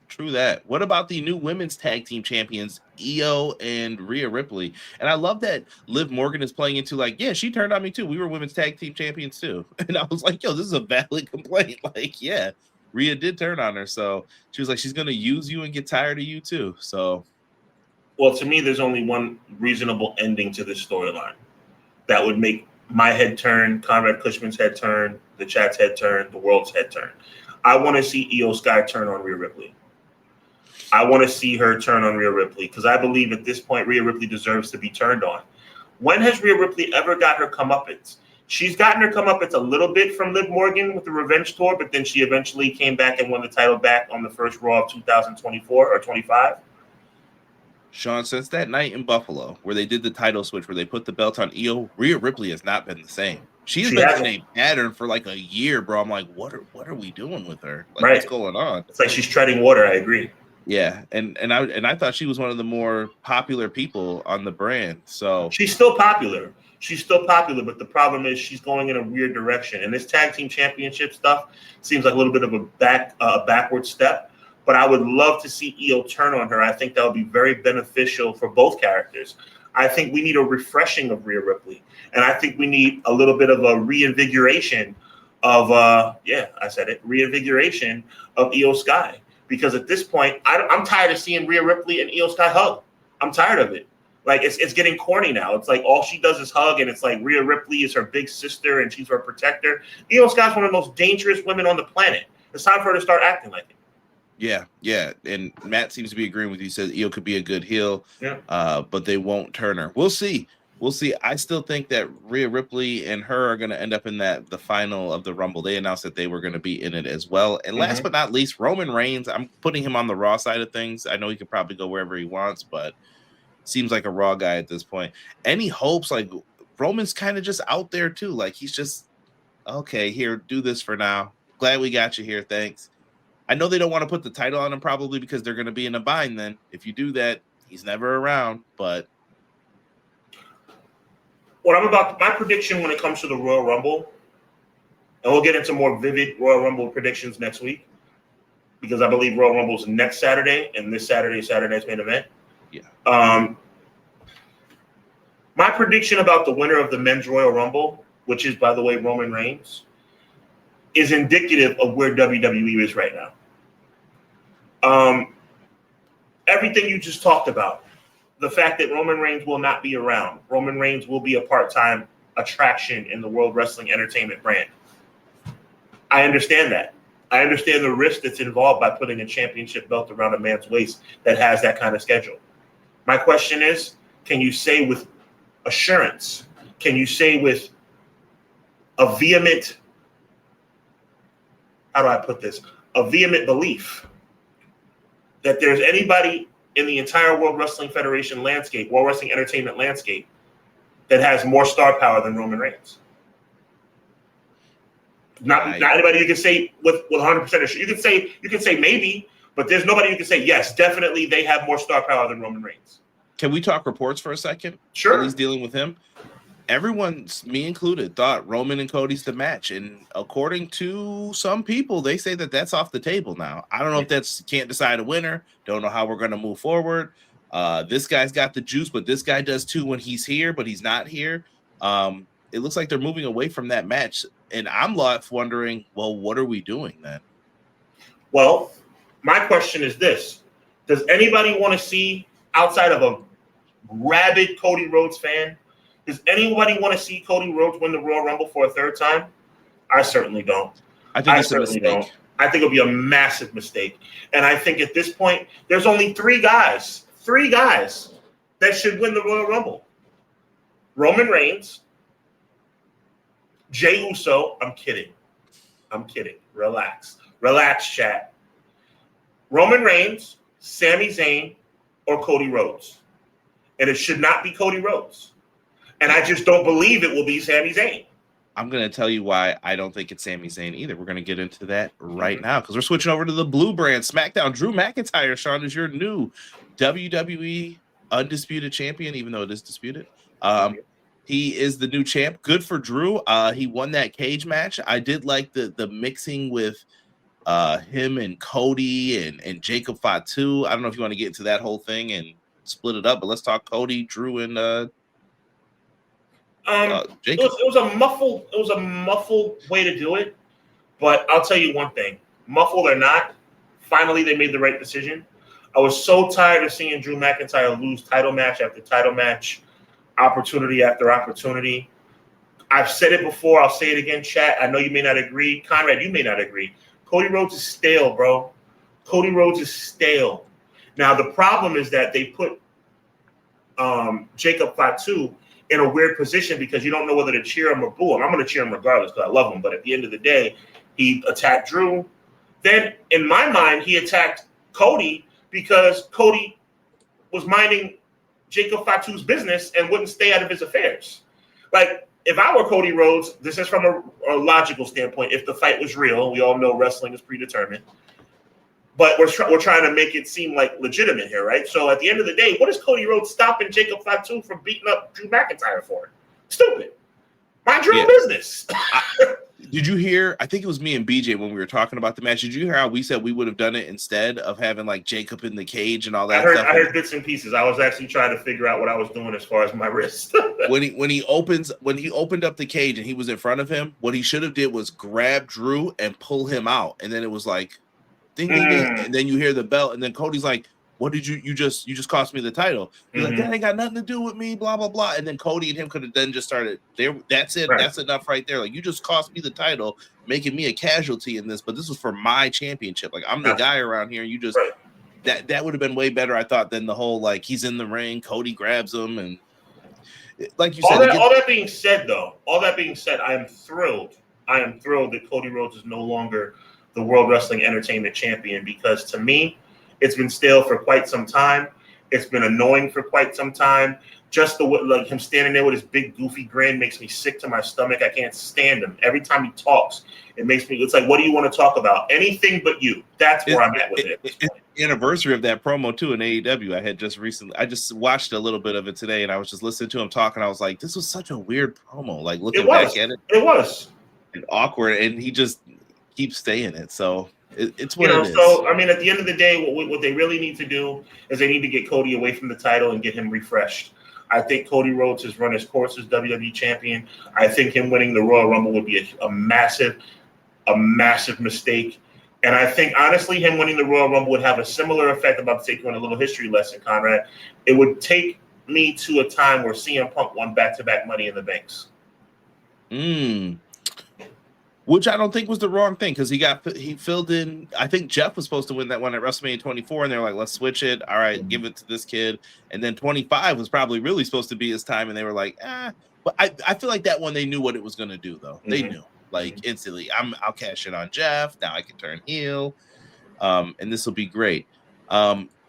True that. What about the new women's tag team champions, Io and Rhea Ripley? And I love that Liv Morgan is playing into like, yeah, she turned on me too. We were women's tag team champions too. And I was like, yo, this is a valid complaint. Like, yeah, Rhea did turn on her. So she was like, she's going to use you and get tired of you too. So. Well, to me, there's only one reasonable ending to this storyline that would make my head turn, Conrad Cushman's head turn, the chat's head turn, the world's head turn. I want to see Io Sky turn on Rhea Ripley. I want to see her turn on Rhea Ripley because I believe at this point Rhea Ripley deserves to be turned on. When has Rhea Ripley ever got her comeuppance? She's gotten her comeuppance a little bit from Liv Morgan with the Revenge Tour, but then she eventually came back and won the title back on the first Raw of 2024 or 25. Sean, since that night in Buffalo where they did the title switch, where they put the belt on Io, Rhea Ripley has not been the same. She has She been in hasn't. a pattern for like a year, bro. I'm like, what are we doing with her? Like, what's Right. going on? It's like she's treading water. I agree. Yeah, and I thought she was one of the more popular people on the brand. So She's still popular. She's still popular, but the problem is she's going in a weird direction. And this tag team championship stuff seems like a little bit of a backward step. But I would love to see Io turn on her. I think that would be very beneficial for both characters. I think we need a refreshing of Rhea Ripley, and I think we need a little bit of a reinvigoration of reinvigoration of Io Sky. Because at this point, I'm tired of seeing Rhea Ripley and Io Sky hug. I'm tired of it. Like, it's getting corny now. It's like all she does is hug, and it's like Rhea Ripley is her big sister, and she's her protector. Io Sky's one of the most dangerous women on the planet. It's time for her to start acting like it. Yeah. And Matt seems to be agreeing with you. He says Io could be a good heel, but they won't turn her. We'll see. I still think that Rhea Ripley and her are going to end up in the final of the Rumble. They announced that they were going to be in it as well. And last but not least, Roman Reigns. I'm putting him on the Raw side of things. I know he could probably go wherever he wants, but seems like a Raw guy at this point. Any hopes? Like, Roman's kind of just out there too. Like, he's just, okay, here, do this for now. Glad we got you here. Thanks. I know they don't want to put the title on him probably because they're going to be in a bind then. If you do that, he's never around, but my prediction when it comes to the Royal Rumble, and we'll get into more vivid Royal Rumble predictions next week, because I believe Royal Rumble is next Saturday, and this Saturday's main event. Yeah. My prediction about the winner of the Men's Royal Rumble, which is, by the way, Roman Reigns, is indicative of where WWE is right now. Everything you just talked about, the fact that Roman Reigns will not be around, Roman Reigns will be a part-time attraction in the World Wrestling Entertainment brand. I understand that. I understand the risk that's involved by putting a championship belt around a man's waist that has that kind of schedule. My question is, can you say with assurance, can you say with a vehement, how do I put this, a vehement belief that there's anybody in the entire World Wrestling Federation landscape, World Wrestling Entertainment landscape, that has more star power than Roman Reigns? Not anybody you can say with 100% sure. You can say maybe, but there's nobody you can say yes, definitely they have more star power than Roman Reigns. Can we talk reports for a second? Sure. At least dealing with him. Everyone, me included, thought Roman and Cody's the match. And according to some people, they say that that's off the table now. I don't know if that's can't decide a winner. Don't know how we're going to move forward. This guy's got the juice, but this guy does too when he's here, but he's not here. It looks like they're moving away from that match. And I'm left wondering, well, what are we doing then? Well, my question is this. Does anybody want to see, outside of a rabid Cody Rhodes fan, does anybody want to see Cody Rhodes win the Royal Rumble for a third time? I certainly don't. I think it's a mistake. I think it'll be a massive mistake. And I think at this point, there's only three guys that should win the Royal Rumble. Roman Reigns, Jey Uso. I'm kidding. Relax, chat. Roman Reigns, Sami Zayn, or Cody Rhodes. And it should not be Cody Rhodes. And I just don't believe it will be Sami Zayn. I'm going to tell you why I don't think it's Sami Zayn either. We're going to get into that right now because we're switching over to the blue brand, SmackDown. Drew McIntyre, Sean, is your new WWE Undisputed Champion, even though it is disputed. He is the new champ. Good for Drew. He won that cage match. I did like the mixing with him and Cody and Jacob Fatu. I don't know if you want to get into that whole thing and split it up, but let's talk Cody, Drew, and Jacob. It was a muffled way to do it, but I'll tell you one thing: muffled or not, finally they made the right decision. I was so tired of seeing Drew McIntyre lose title match after title match, opportunity after opportunity. I've said it before. I'll say it again, chat. I know you may not agree. Conrad, you may not agree. Cody Rhodes is stale, bro. Cody Rhodes is stale. Now, the problem is that they put Jacob Fatu in a weird position because you don't know whether to cheer him or boo him. I'm going to cheer him regardless because I love him. But at the end of the day, he attacked Drew. Then, in my mind, he attacked Cody because Cody was minding Jacob Fatu's business and wouldn't stay out of his affairs. Like, if I were Cody Rhodes, this is from a logical standpoint. If the fight was real, we all know wrestling is predetermined. But we're trying to make it seem like legitimate here, right? So at the end of the day, what is Cody Rhodes stopping Jacob Fatu from beating up Drew McIntyre for? Stupid. Mind your own business. Did you hear? I think it was me and BJ when we were talking about the match. Did you hear how we said we would have done it instead of having like Jacob in the cage and all that stuff? I heard bits and pieces. I was actually trying to figure out what I was doing as far as my wrist. when he opened up the cage and he was in front of him, what he should have did was grab Drew and pull him out, and then it was like, ding ding ding, and then you hear the bell, and then Cody's like, "What did you just cost me the title?" He's like, "That ain't got nothing to do with me," blah blah blah. And then Cody and him could have then just started there. That's it. Right. That's enough right there. Like, you just cost me the title, making me a casualty in this, but this was for my championship. Like, I'm the guy around here. And you just that would have been way better, I thought, than the whole like he's in the ring, Cody grabs him, and like you said. All that being said, I am thrilled. I am thrilled that Cody Rhodes is no longer the World Wrestling Entertainment Champion, because to me, it's been stale for quite some time. It's been annoying for quite some time. Just like him standing there with his big goofy grin makes me sick to my stomach. I can't stand him. Every time he talks, it's like, what do you want to talk about? Anything but you. That's where I'm at with it. It's the anniversary of that promo too in AEW. I just watched a little bit of it today, and I was just listening to him talking. I was like, this was such a weird promo. Like, looking back at it. It was. And awkward, and he just keeps saying it. So it's what it is. So, I mean, at the end of the day, what they really need to do is they need to get Cody away from the title and get him refreshed. I think Cody Rhodes has run his course as WWE champion. I think him winning the Royal Rumble would be a massive mistake. And I think, honestly, him winning the Royal Rumble would have a similar effect. I'm about to take you on a little history lesson, Conrad. It would take me to a time where CM Punk won back-to-back Money in the Banks. Which I don't think was the wrong thing, because he filled in. I think Jeff was supposed to win that one at WrestleMania 24, and they were like, let's switch it. All right, give it to this kid. And then 25 was probably really supposed to be his time, and they were like, But I feel like that one, they knew what it was going to do, though. They knew, like, instantly. I'll cash it on Jeff. Now I can turn heel, and this will be great.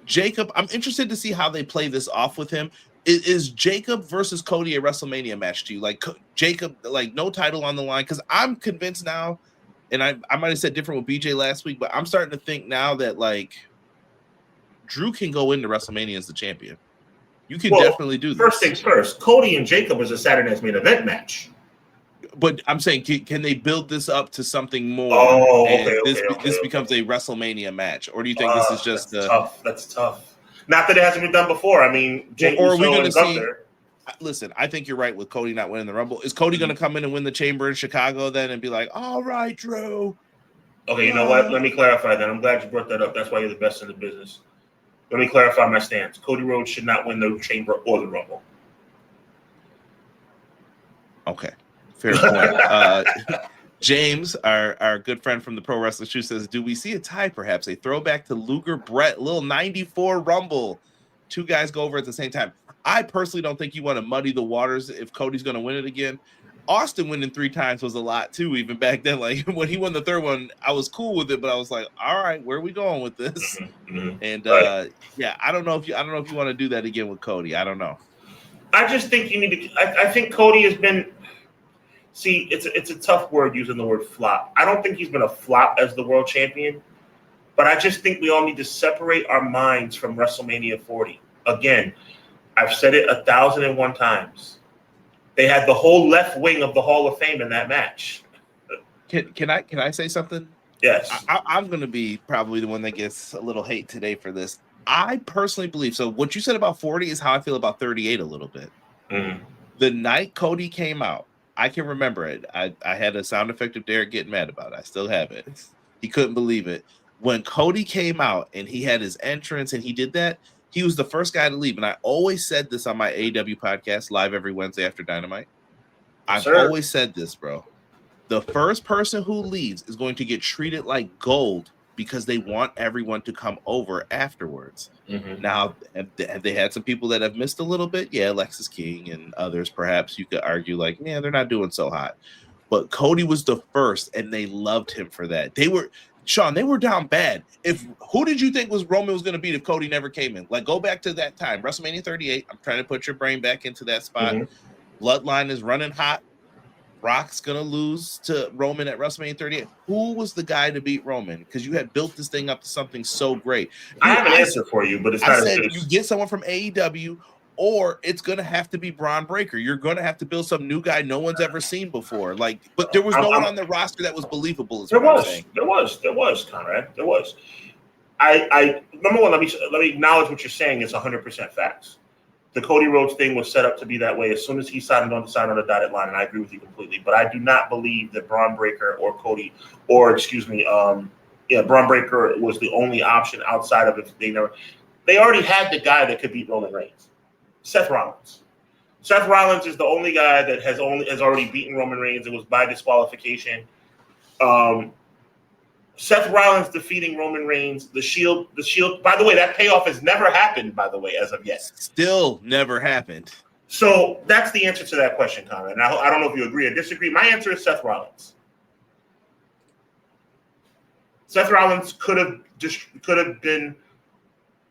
Jacob, I'm interested to see how they play this off with him. Is Jacob versus Cody a WrestleMania match to you? Like, Jacob, like, no title on the line? Because I'm convinced now, and I might have said different with BJ last week, but I'm starting to think now that, like, Drew can go into WrestleMania as the champion. You can definitely do this. First things first, Cody and Jacob is a Saturday Night's Main Event match. But I'm saying, can they build this up to something more? Oh, This becomes a WrestleMania match? Or do you think this is just tough? That's tough. Not that it hasn't been done before. I mean, or are we going to see? Listen, I think you're right with Cody not winning the Rumble. Is Cody going to come in and win the Chamber in Chicago then and be like, all right, Drew? Okay, you know what? Let me clarify that. I'm glad you brought that up. That's why you're the best in the business. Let me clarify my stance. Cody Rhodes should not win the Chamber or the Rumble. Okay, fair point. James, our good friend from the Pro Wrestling Show, says, do we see a tie, perhaps? A throwback to Luger Brett, little 94 Rumble. Two guys go over at the same time. I personally don't think you want to muddy the waters if Cody's going to win it again. Austin winning 3 times was a lot, too, even back then. Like, when he won the third one, I was cool with it, but I was like, all right, where are we going with this? And, I don't know if you want to do that again with Cody. I don't know. I just think you need to – I think Cody has been – see, it's a tough word using the word flop. I don't think he's been a flop as the world champion, but I just think we all need to separate our minds from WrestleMania 40. Again, I've said it 1,001 times. They had the whole left wing of the Hall of Fame in that match. Can I say something? Yes. I'm going to be probably the one that gets a little hate today for this. I personally believe, so what you said about 40 is how I feel about 38 a little bit. The night Cody came out, I can remember it. I had a sound effect of Derek getting mad about it. I still have it. He couldn't believe it. When Cody came out and he had his entrance and he did that, he was the first guy to leave. And I always said this on my AEW podcast, live every Wednesday after Dynamite. I've always said this, bro. The first person who leaves is going to get treated like gold because they want everyone to come over afterwards. Now, have they had some people that have missed a little bit? Yeah, Alexis King and others, perhaps you could argue like, yeah, they're not doing so hot. But Cody was the first, and they loved him for that. Sean, they were down bad. Who did you think Roman was going to beat if Cody never came in? Like, go back to that time, WrestleMania 38. I'm trying to put your brain back into that spot. Bloodline is running hot. Rock's going to lose to Roman at WrestleMania 38. Who was the guy to beat Roman? Because you had built this thing up to something so great. I have an answer for you, but it's not. I said you get someone from AEW, or it's going to have to be Braun Breaker. You're going to have to build some new guy no one's ever seen before. Like, but there was no one on the roster that was believable. There was, Conrad. There was. I number one, let me acknowledge what you're saying is 100% facts. The Cody Rhodes thing was set up to be that way as soon as he signed on the dotted line, and I agree with you completely. But I do not believe that Braun Breaker or Cody, or Braun Breaker was the only option outside of it. They already had the guy that could beat Roman Reigns, Seth Rollins. Seth Rollins is the only guy that has already beaten Roman Reigns. It was by disqualification. Seth Rollins defeating Roman Reigns, the Shield. By the way, that payoff has never happened, by the way, as of yet. Still never happened. So that's the answer to that question, Conrad. Now, I don't know if you agree or disagree. My answer is Seth Rollins. Seth Rollins could have been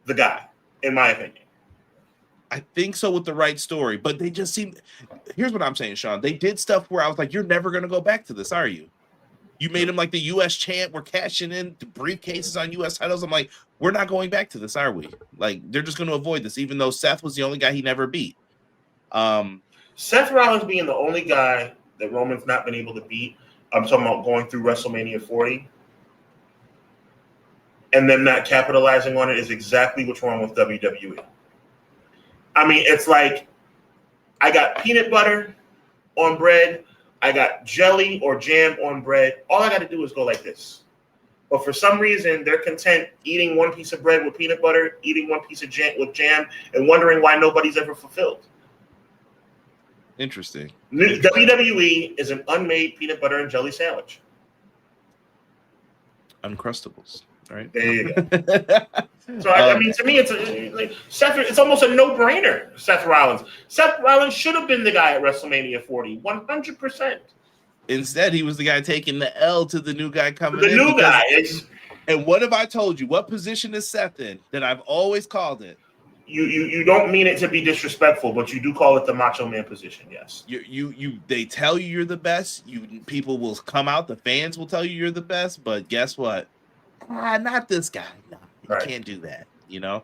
the guy, in my opinion. I think so with the right story, but they just seem. Here's what I'm saying, Sean. They did stuff where I was like, "You're never going to go back to this, are you?" You made him like the U.S. champ. We're cashing in the briefcases on U.S. titles. I'm like, we're not going back to this, are we? Like, they're just going to avoid this, even though Seth was the only guy he never beat. Seth Rollins being the only guy that Roman's not been able to beat. I'm talking about going through WrestleMania 40 and them not capitalizing on it is exactly what's wrong with WWE. I mean, it's like I got peanut butter on bread. I got jelly or jam on bread. All I got to do is go like this. But for some reason, they're content eating one piece of bread with peanut butter, eating one piece of jam with jam, and wondering why nobody's ever fulfilled. Interesting. WWE is an unmade peanut butter and jelly sandwich. Uncrustables, right? There you go. So, I mean, to me, it's almost a no-brainer, Seth Rollins. Seth Rollins should have been the guy at WrestleMania 40, 100%. Instead, he was the guy taking the L to the new guy coming in. The new guy. And what have I told you? What position is Seth in that I've always called it? You don't mean it to be disrespectful, but you do call it the Macho Man position, yes. They tell you you're the best. People will come out. The fans will tell you you're the best. But guess what? Not this guy. No. Right. Can't do that, you know.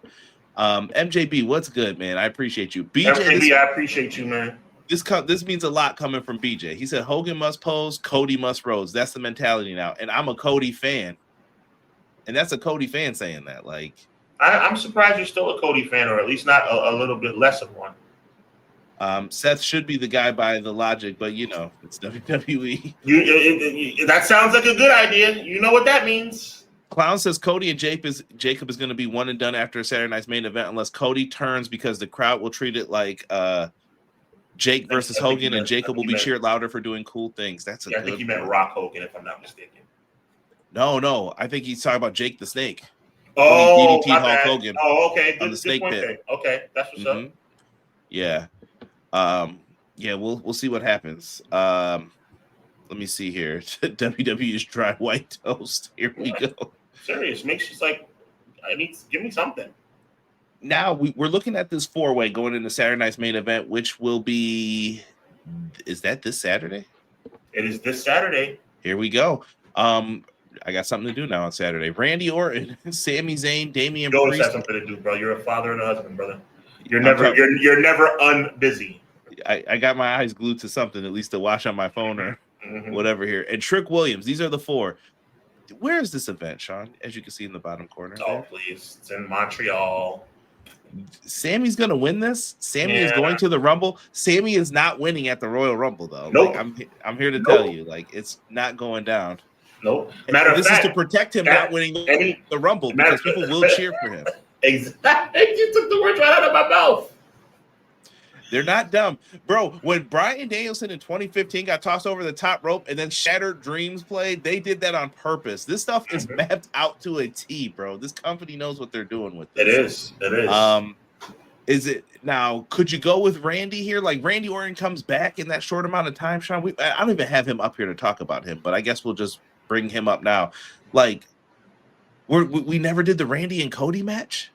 MJB, what's good, man? I appreciate you. BJ, MJB, I appreciate you, man. This means a lot coming from BJ. He said Hogan must pose, Cody must Rhodes. That's the mentality now, and I'm a Cody fan, and that's a Cody fan saying that. Like, I'm surprised you're still a Cody fan, or at least not a little bit less of one. Seth should be the guy by the logic, but you know it's WWE. That sounds like a good idea. You know what that means. Clown says Cody and Jacob is going to be one and done after Saturday night's main event unless Cody turns because the crowd will treat it like Jake versus Hogan and Jacob will be cheered louder for doing cool things. That's I think he meant Rock Hogan, if I'm not mistaken. No. I think he's talking about Jake the Snake. Oh, DDT Hulk Hogan. Oh, okay. On the Snake Pit. Okay, that's what's up. Yeah. We'll see what happens. Let me see here. WWE's dry white toast. Here we go. Serious. Makes you like, give me something. Now we're looking at this 4-way going into Saturday night's main event, which will be, is that this Saturday? It is this Saturday. Here we go. I got something to do now on Saturday. Randy Orton, Sami Zayn, Damian Priest. You always have something to do, bro. You're a father and a husband, brother. You're never unbusy. I got my eyes glued to something, at least to watch on my phone or whatever here. And Trick Williams. These are the 4. Where is this event, Sean? As you can see in the bottom corner. Oh, please. It's in Montreal. Sammy's going to win this. Sammy is going to the Rumble. Sammy is not winning at the Royal Rumble, though. Nope. Like, I'm here to tell you, like, it's not going down. Nope. This is to protect him not winning the Rumble because people will cheer for him. Exactly. You took the words right out of my mouth. They're not dumb. Bro, when Bryan Danielson in 2015 got tossed over the top rope and then Shattered Dreams played, they did that on purpose. This stuff is mapped out to a T, bro. This company knows what they're doing with this. It is. Is it now? Could you go with Randy here? Like Randy Orton comes back in that short amount of time, Sean. I don't even have him up here to talk about him, but I guess we'll just bring him up now. Like We never did the Randy and Cody match.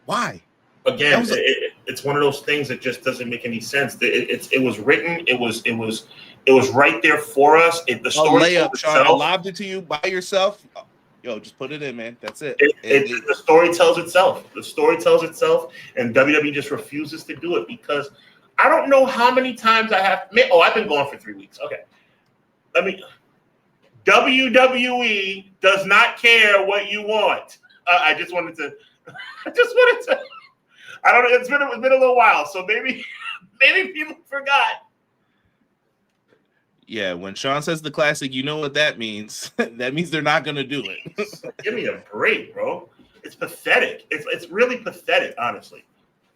Why? Again, it's one of those things that just doesn't make any sense. It was written. It was right there for us. The story layup, Sean. I lobbed it to you by yourself. Yo, just put it in, man. That's it. The story tells itself. The story tells itself, and WWE just refuses to do it because I don't know how many times I have. Oh, I've been gone for 3 weeks. Okay, WWE does not care what you want. I just wanted to. I don't know. It's been a little while, so maybe people forgot. Yeah, when Sean says the classic, you know what that means. That means they're not going to do it. Give me a break, bro. It's pathetic. It's really pathetic, honestly.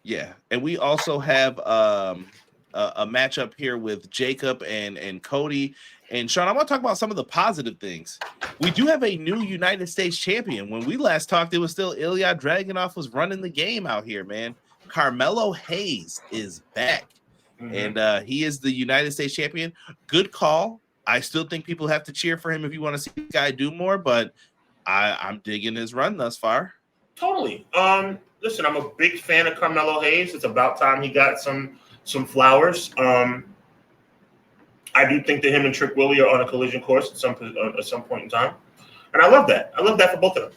Yeah, and we also have a matchup here with Jacob and Cody. And Sean, I want to talk about some of the positive things. We do have a new United States champion. When we last talked, it was still Ilya Dragunov was running the game out here, man. Carmelo Hayes is back. Mm-hmm. And he is the United States champion. Good call. I still think people have to cheer for him if you want to see the guy do more, but I'm digging his run thus far. Totally. Listen, I'm a big fan of Carmelo Hayes. It's about time he got some flowers. I do think that him and Trick Willie are on a collision course at some point in time, and I love that. I love that for both of them.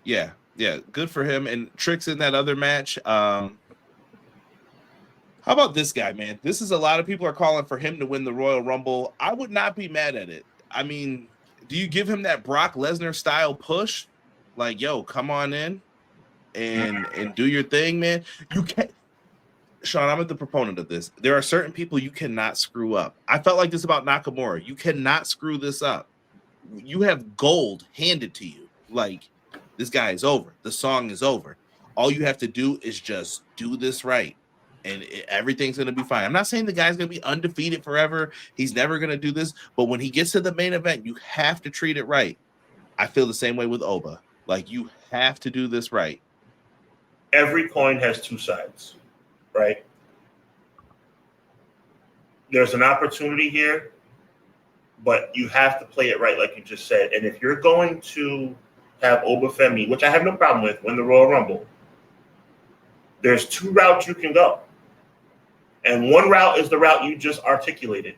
Yeah, good for him. And Trick's in that other match. How about this guy, man? This is a lot of people are calling for him to win the Royal Rumble. I would not be mad at it. I mean, do you give him that Brock Lesnar style push? Like, yo, come on in and do your thing, man. You can't. Sean, I'm the proponent of this. There are certain people you cannot screw up. I felt like this about Nakamura. You cannot screw this up. You have gold handed to you. Like, this guy is over. The song is over. All you have to do is just do this right, and everything's going to be fine. I'm not saying the guy's going to be undefeated forever. He's never going to do this. But when he gets to the main event, you have to treat it right. I feel the same way with Oba. Like, you have to do this right. Every coin has two sides. Right? There's an opportunity here, but you have to play it right, like you just said. And if you're going to have Obafemi, which I have no problem with, win the Royal Rumble, there's two routes you can go. And one route is the route you just articulated,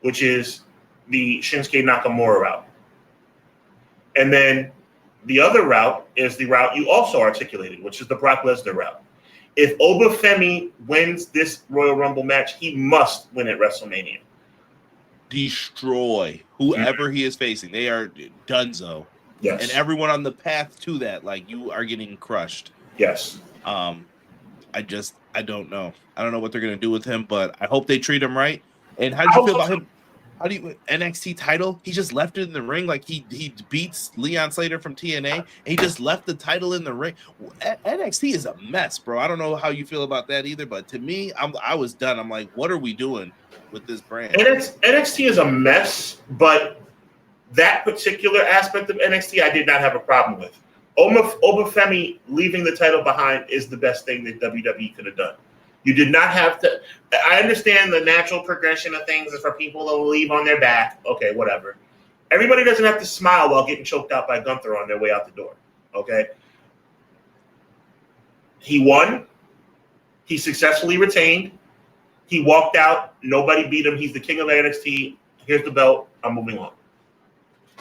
which is the Shinsuke Nakamura route. And then the other route is the route you also articulated, which is the Brock Lesnar route. If Obafemi wins this Royal Rumble match, he must win at WrestleMania. Destroy whoever he is facing. They are donezo. Yes. And everyone on the path to that, like, you are getting crushed. Yes. I don't know. I don't know what they're going to do with him, but I hope they treat him right. And how did you feel about him? How do you NXT title? He just left it in the ring. Like, he beats Leon Slater from TNA, and he just left the title in the ring. NXT is a mess, bro. I don't know how you feel about that either, but to me, I was done. I'm like, what are we doing with this brand? NXT is a mess, but that particular aspect of NXT, I did not have a problem with. Obafemi leaving the title behind is the best thing that WWE could have done. You did not have to. I understand the natural progression of things is for people to leave on their back. Okay, whatever. Everybody doesn't have to smile while getting choked out by Gunther on their way out the door. Okay. He won. He successfully retained. He walked out. Nobody beat him. He's the king of NXT. Here's the belt. I'm moving on.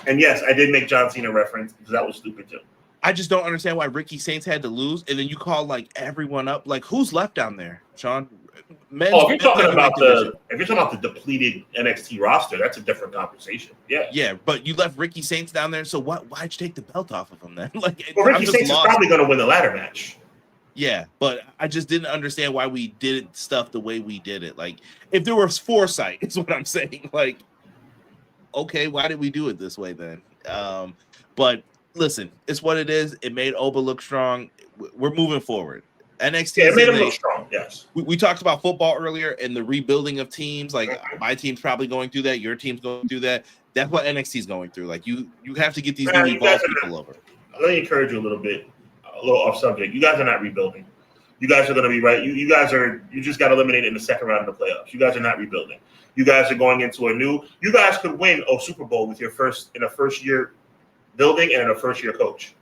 And yes, I did make John Cena reference because that was stupid too. I just don't understand why Ricky Saints had to lose, and then you call like everyone up. Like, who's left down there, Sean? If you're talking about the depleted NXT roster, that's a different conversation. Yeah, but you left Ricky Saints down there, so why'd you take the belt off of him then? Ricky Saints is probably going to win the ladder match. Yeah, but I just didn't understand why we did stuff the way we did it. Like, if there was foresight, is what I'm saying. Like, okay, why did we do it this way then? But listen, it's what it is. It made Oba look strong. We're moving forward. NXT. Yeah, it made him look strong. Yes. We talked about football earlier and the rebuilding of teams. Like, my team's probably going through that. Your team's going through that. That's what NXT is going through. Like, you have to get these new evolved people over. Let me encourage you a little off subject. You guys are not rebuilding. You guys are going to be right. You just got eliminated in the second round of the playoffs. You guys are not rebuilding. You guys are going into you guys could win a Super Bowl with your first year building and a first-year coach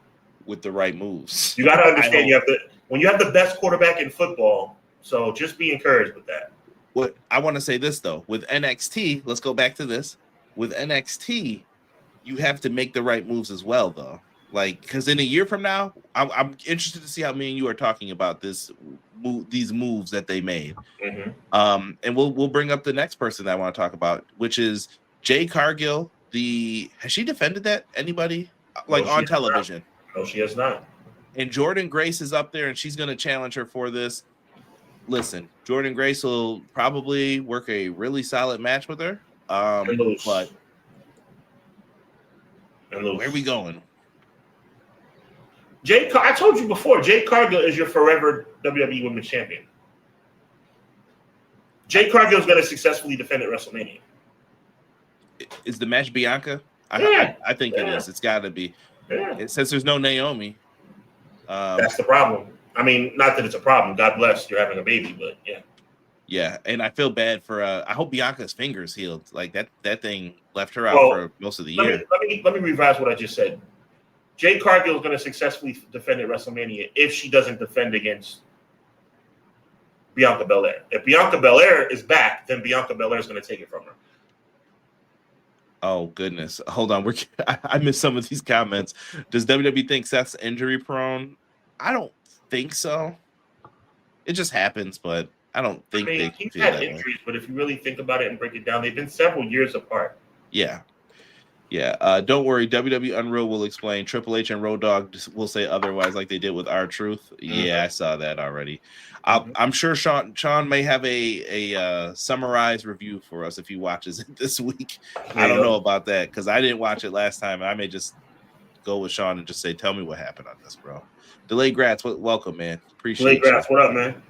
with the right moves. You got to understand when you have the best quarterback in football. So just be encouraged with that. What I want to say this though, with NXT, let's go back to this. With NXT, you have to make the right moves as well, though. Like, because in a year from now, I'm interested to see how me and you are talking about these moves that they made. Mm-hmm. And we'll bring up the next person that I want to talk about, which is Jade Cargill. Has she defended that anybody on television? No, she has not. And Jordan Grace is up there, and she's going to challenge her for this. Listen, Jordan Grace will probably work a really solid match with her. But where are we going? I told you before, Jade Cargill is your forever WWE Women's Champion. Jade Cargill is going to successfully defend at WrestleMania. Is the match Bianca? Yeah. I think it is. It's got to be. Yeah. Since there's no Naomi. That's the problem. I mean, not that it's a problem. God bless, you're having a baby, but yeah. Yeah, and I feel bad for. I hope Bianca's fingers healed. Like that thing left her out for most of the year. Let me revise what I just said. Jade Cargill is going to successfully defend at WrestleMania if she doesn't defend against Bianca Belair. If Bianca Belair is back, then Bianca Belair is going to take it from her. Oh goodness! Hold on, I missed some of these comments. Does WWE think Seth's injury prone? I don't think so. It just happens, but I don't think they he's feel had that injuries. way. But if you really think about it and break it down, they've been several years apart. Yeah. Don't worry, WWE Unreal will explain. Triple H and Road Dogg will say otherwise, like they did with R-Truth. Yeah, I saw that already. I'm sure Sean may have a summarized review for us if he watches it this week. I don't know about that because I didn't watch it last time. I may just go with Sean and just say, "Tell me what happened on this, bro." Delayed Grats, welcome, man. Appreciate Delayed Grats, what up, man?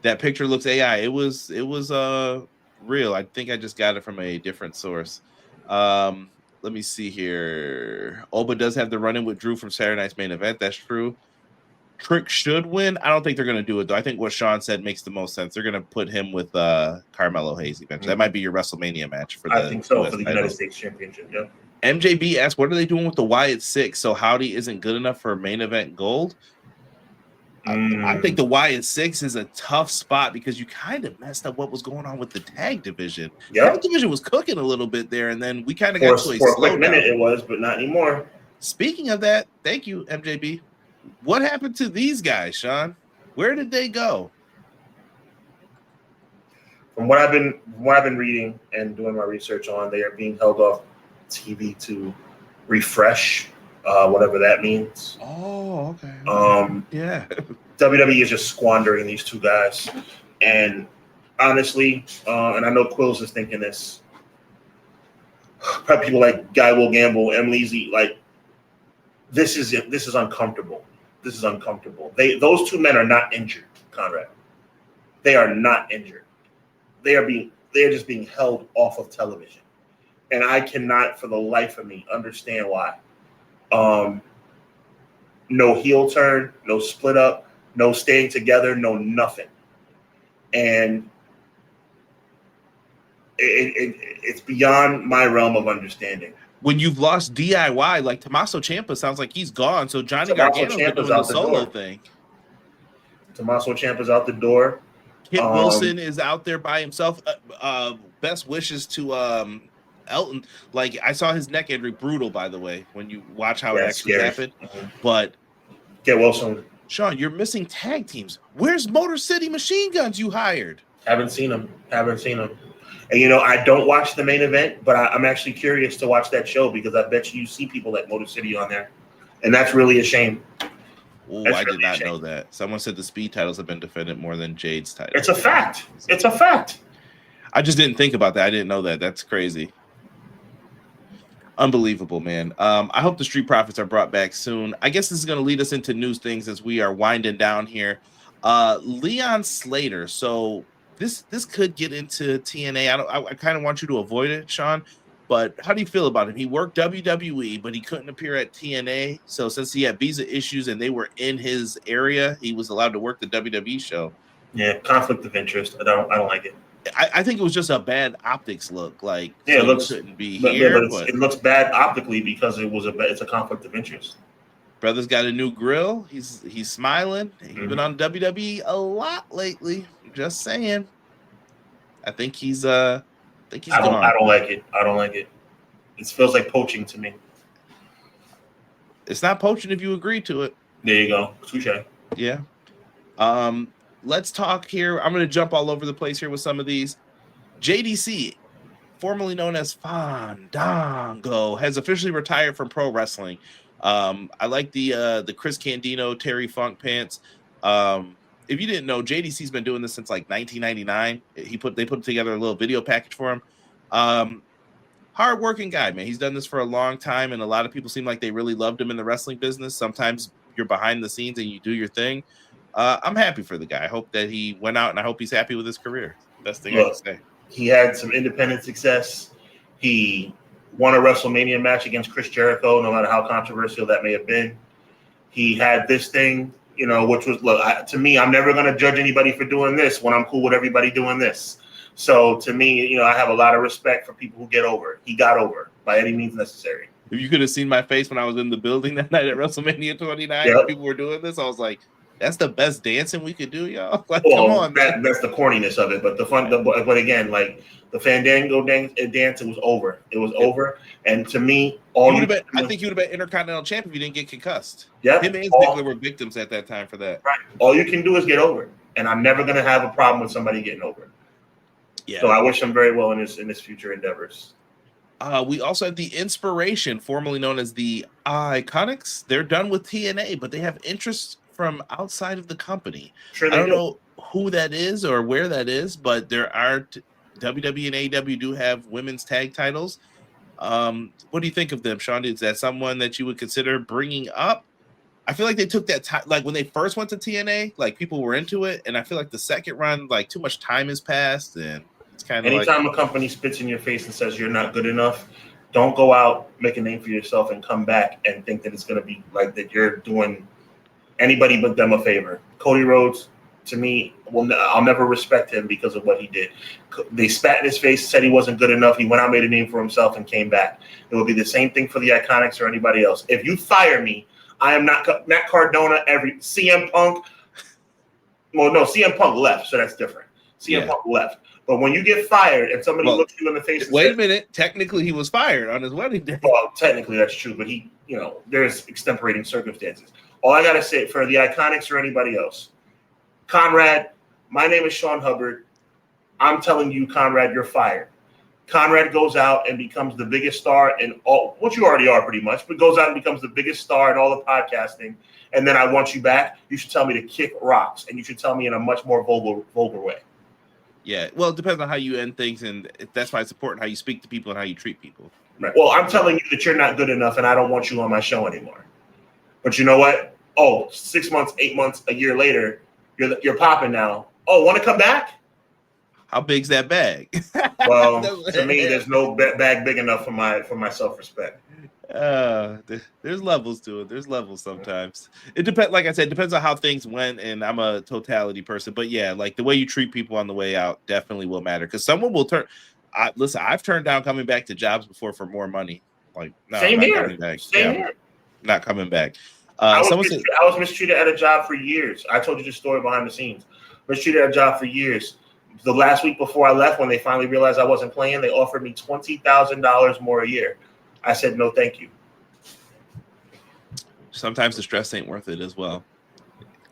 That picture looks AI. It was real. I think I just got it from a different source. Let me see here. Oba does have the run-in with Drew from Saturday Night's Main Event. That's true. Trick should win. I don't think they're going to do it, though. I think what Sean said makes the most sense. They're going to put him with Carmelo Hayes eventually. Mm-hmm. That might be your WrestleMania match for I think so, for the United States Championship, yeah. MJB asked, what are they doing with the Wyatt 6? So Howdy isn't good enough for main event gold? I think the Wyatt 6 is a tough spot because you kind of messed up what was going on with the tag division. Yep. Tag division was cooking a little bit there, and then we kind of got to a for a quick minute. It was, but not anymore. Speaking of that, thank you, MJB. What happened to these guys, Sean? Where did they go? From what I've been reading and doing my research on, they are being held off TV to refresh. Whatever that means. Oh, okay. Yeah. WWE is just squandering these two guys. And honestly, and I know Quills is thinking this, probably people like Guy Will Gamble, Emily, like, this is uncomfortable. This is uncomfortable. Those two men are not injured, Conrad. They are not injured. They are just being held off of television. And I cannot for the life of me understand why. No heel turn, no split up, no staying together, no nothing. And it's beyond my realm of understanding. When you've lost DIY, like Tommaso Ciampa sounds like he's gone. So Johnny Gargano's been doing the solo thing. Tommaso Ciampa's out the door. Kit Wilson is out there by himself. Best wishes to Elton. Like, I saw his neck injury, brutal, by the way, when you watch how it actually happened. Mm-hmm. But Kit Wilson. Sean, you're missing tag teams. Where's Motor City Machine Guns you hired? Haven't seen them. And, I don't watch the main event, but I'm actually curious to watch that show because I bet you see people like Motor City on there. And that's really a shame. Oh, I did not know that. Someone said the Speed titles have been defended more than Jade's title. It's a fact. It's a fact. I just didn't think about that. I didn't know that. That's crazy. Unbelievable, man. I hope the Street Profits are brought back soon. I guess this is going to lead us into news things as we are winding down here. Leon Slater. So this could get into TNA. I kind of want you to avoid it, Sean. But how do you feel about him? He worked WWE, but he couldn't appear at TNA. So since he had visa issues and they were in his area, he was allowed to work the WWE show. Yeah, conflict of interest. I don't like it. I think it was just a bad optics look. Like, Yeah, it looks, shouldn't be but here, it looks bad optically because it's a conflict of interest. brother's got a new grill. He's smiling. He's been on WWE a lot lately. Just saying. I think he's gone. I don't like it. I don't like it. It feels like poaching to me. It's not poaching if you agree to it. There you go. Touche. Yeah. Let's talk here. I'm going to jump all over the place here with some of these. JDC, formerly known as Fandango, has officially retired from pro wrestling. I like the Chris Candido, Terry Funk pants. If you didn't know, JDC's been doing this since like 1999. They put together a little video package for him. Hard-working guy, man. He's done this for a long time, and a lot of people seem like they really loved him in the wrestling business. Sometimes you're behind the scenes and you do your thing. I'm happy for the guy. I hope that he went out, and I hope he's happy with his career. Best thing I can say. He had some independent success. He won a WrestleMania match against Chris Jericho, no matter how controversial that may have been. He had this thing, which was, to me, I'm never going to judge anybody for doing this when I'm cool with everybody doing this. So to me, I have a lot of respect for people who get over. He got over by any means necessary. If you could have seen my face when I was in the building that night at WrestleMania 29, yep. People were doing this, I was like, that's the best dancing we could do, y'all. Like, come on, man. That's the corniness of it. But the fun, but again, like the Fandango dance, it was over. It was over. And to me, I think you would have been Intercontinental Champ if you didn't get concussed. Yeah, him and Ziggler were victims at that time for that. Right. All you can do is get over, and I'm never going to have a problem with somebody getting over. Yeah. So I wish him very well in his future endeavors. We also have the Inspiration, formerly known as the Iconics. They're done with TNA, but they have interest from outside of the company. Sure, I don't know who that is or where that is, but there are WWE and AEW do have women's tag titles. What do you think of them, Sean? Is that someone that you would consider bringing up? I feel like they took that time, like when they first went to TNA, like people were into it, and I feel like the second run, like too much time has passed, and it's kind of anytime a company spits in your face and says you're not good enough, don't go out, make a name for yourself, and come back and think that it's going to be like that you're doing anybody but them a favor. Cody Rhodes, to me, I'll never respect him because of what he did. They spat in his face, said he wasn't good enough. He went out, made a name for himself, and came back. It will be the same thing for the Iconics or anybody else. If you fire me, I am not Matt Cardona. CM Punk. Well, no, CM Punk left, so that's different. CM Punk left. But when you get fired and somebody looks you in the face, wait a minute. Technically, he was fired on his wedding day. Well, technically that's true, but there's extenuating circumstances. All I gotta say for the Iconics or anybody else, Conrad, my name is Sean Hubbard. I'm telling you, Conrad, you're fired. Conrad goes out and becomes the biggest star in all, what you already are pretty much, but goes out and becomes the biggest star in all the podcasting. And then I want you back. You should tell me to kick rocks, and you should tell me in a much more vulgar way. Yeah, well, it depends on how you end things, and that's why it's important how you speak to people and how you treat people. Right. Well, I'm telling you that you're not good enough, and I don't want you on my show anymore. But you know what? Oh, 6 months, 8 months, a year later, you're popping now. Oh, want to come back? How big's that bag? Well, to me, there's no bag big enough for my self-respect. There's levels to it. There's levels sometimes. It depends. Like I said, depends on how things went, and I'm a totality person. But yeah, like the way you treat people on the way out definitely will matter. Because someone will turn. Listen, I've turned down coming back to jobs before for more money. Like, no, Same I'm not here. coming back. Same here. Not coming back. I was mistreated at a job for years. I told you this story behind the scenes. Mistreated at a job for years. The last week before I left, when they finally realized I wasn't playing, they offered me $20,000 more a year. I said, no, thank you. Sometimes the stress ain't worth it as well,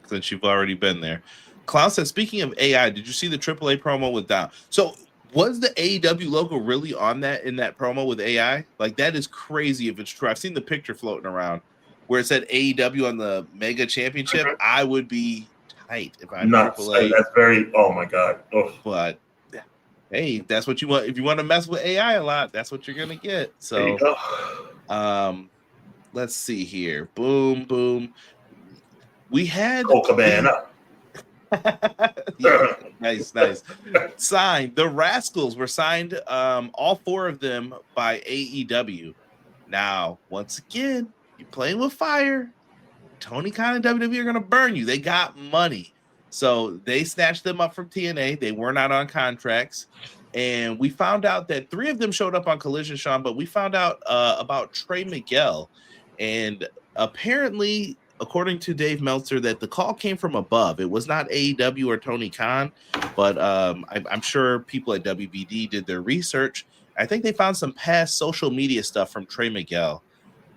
since you've already been there. Clown said, speaking of AI, did you see the AAA promo with Down? So was the AEW logo really on that in that promo with AI? Like, that is crazy if it's true. I've seen the picture floating around where it said AEW on the Mega Championship. Mm-hmm. I would be tight if I AAA. That's very, oh my God. Ugh. But hey, that's what you want. If you want to mess with AI a lot, that's what you're gonna get. So let's see here. Boom, boom. We had Cabana. Yeah, nice. Signed. The Rascals were signed, all four of them by AEW. Now, once again, you're playing with fire. Tony Khan and WWE are gonna burn you. They got money. So they snatched them up from TNA. They were not on contracts. And we found out that 3 of them showed up on Collision, Sean, but we found out about Trey Miguel. And apparently, according to Dave Meltzer, that the call came from above. It was not AEW or Tony Khan, but I'm sure people at WBD did their research. I think they found some past social media stuff from Trey Miguel.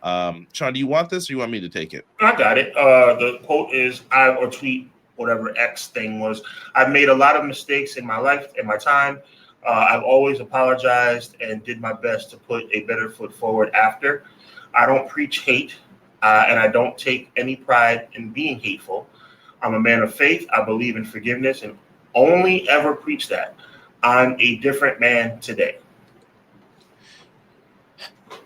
Sean, do you want this or you want me to take it? I got it. The quote is, or tweet, whatever X thing was, I've made a lot of mistakes in my life, in my time. I've always apologized and did my best to put a better foot forward after. I don't preach hate, and I don't take any pride in being hateful. I'm a man of faith. I believe in forgiveness and only ever preach that. I'm a different man today.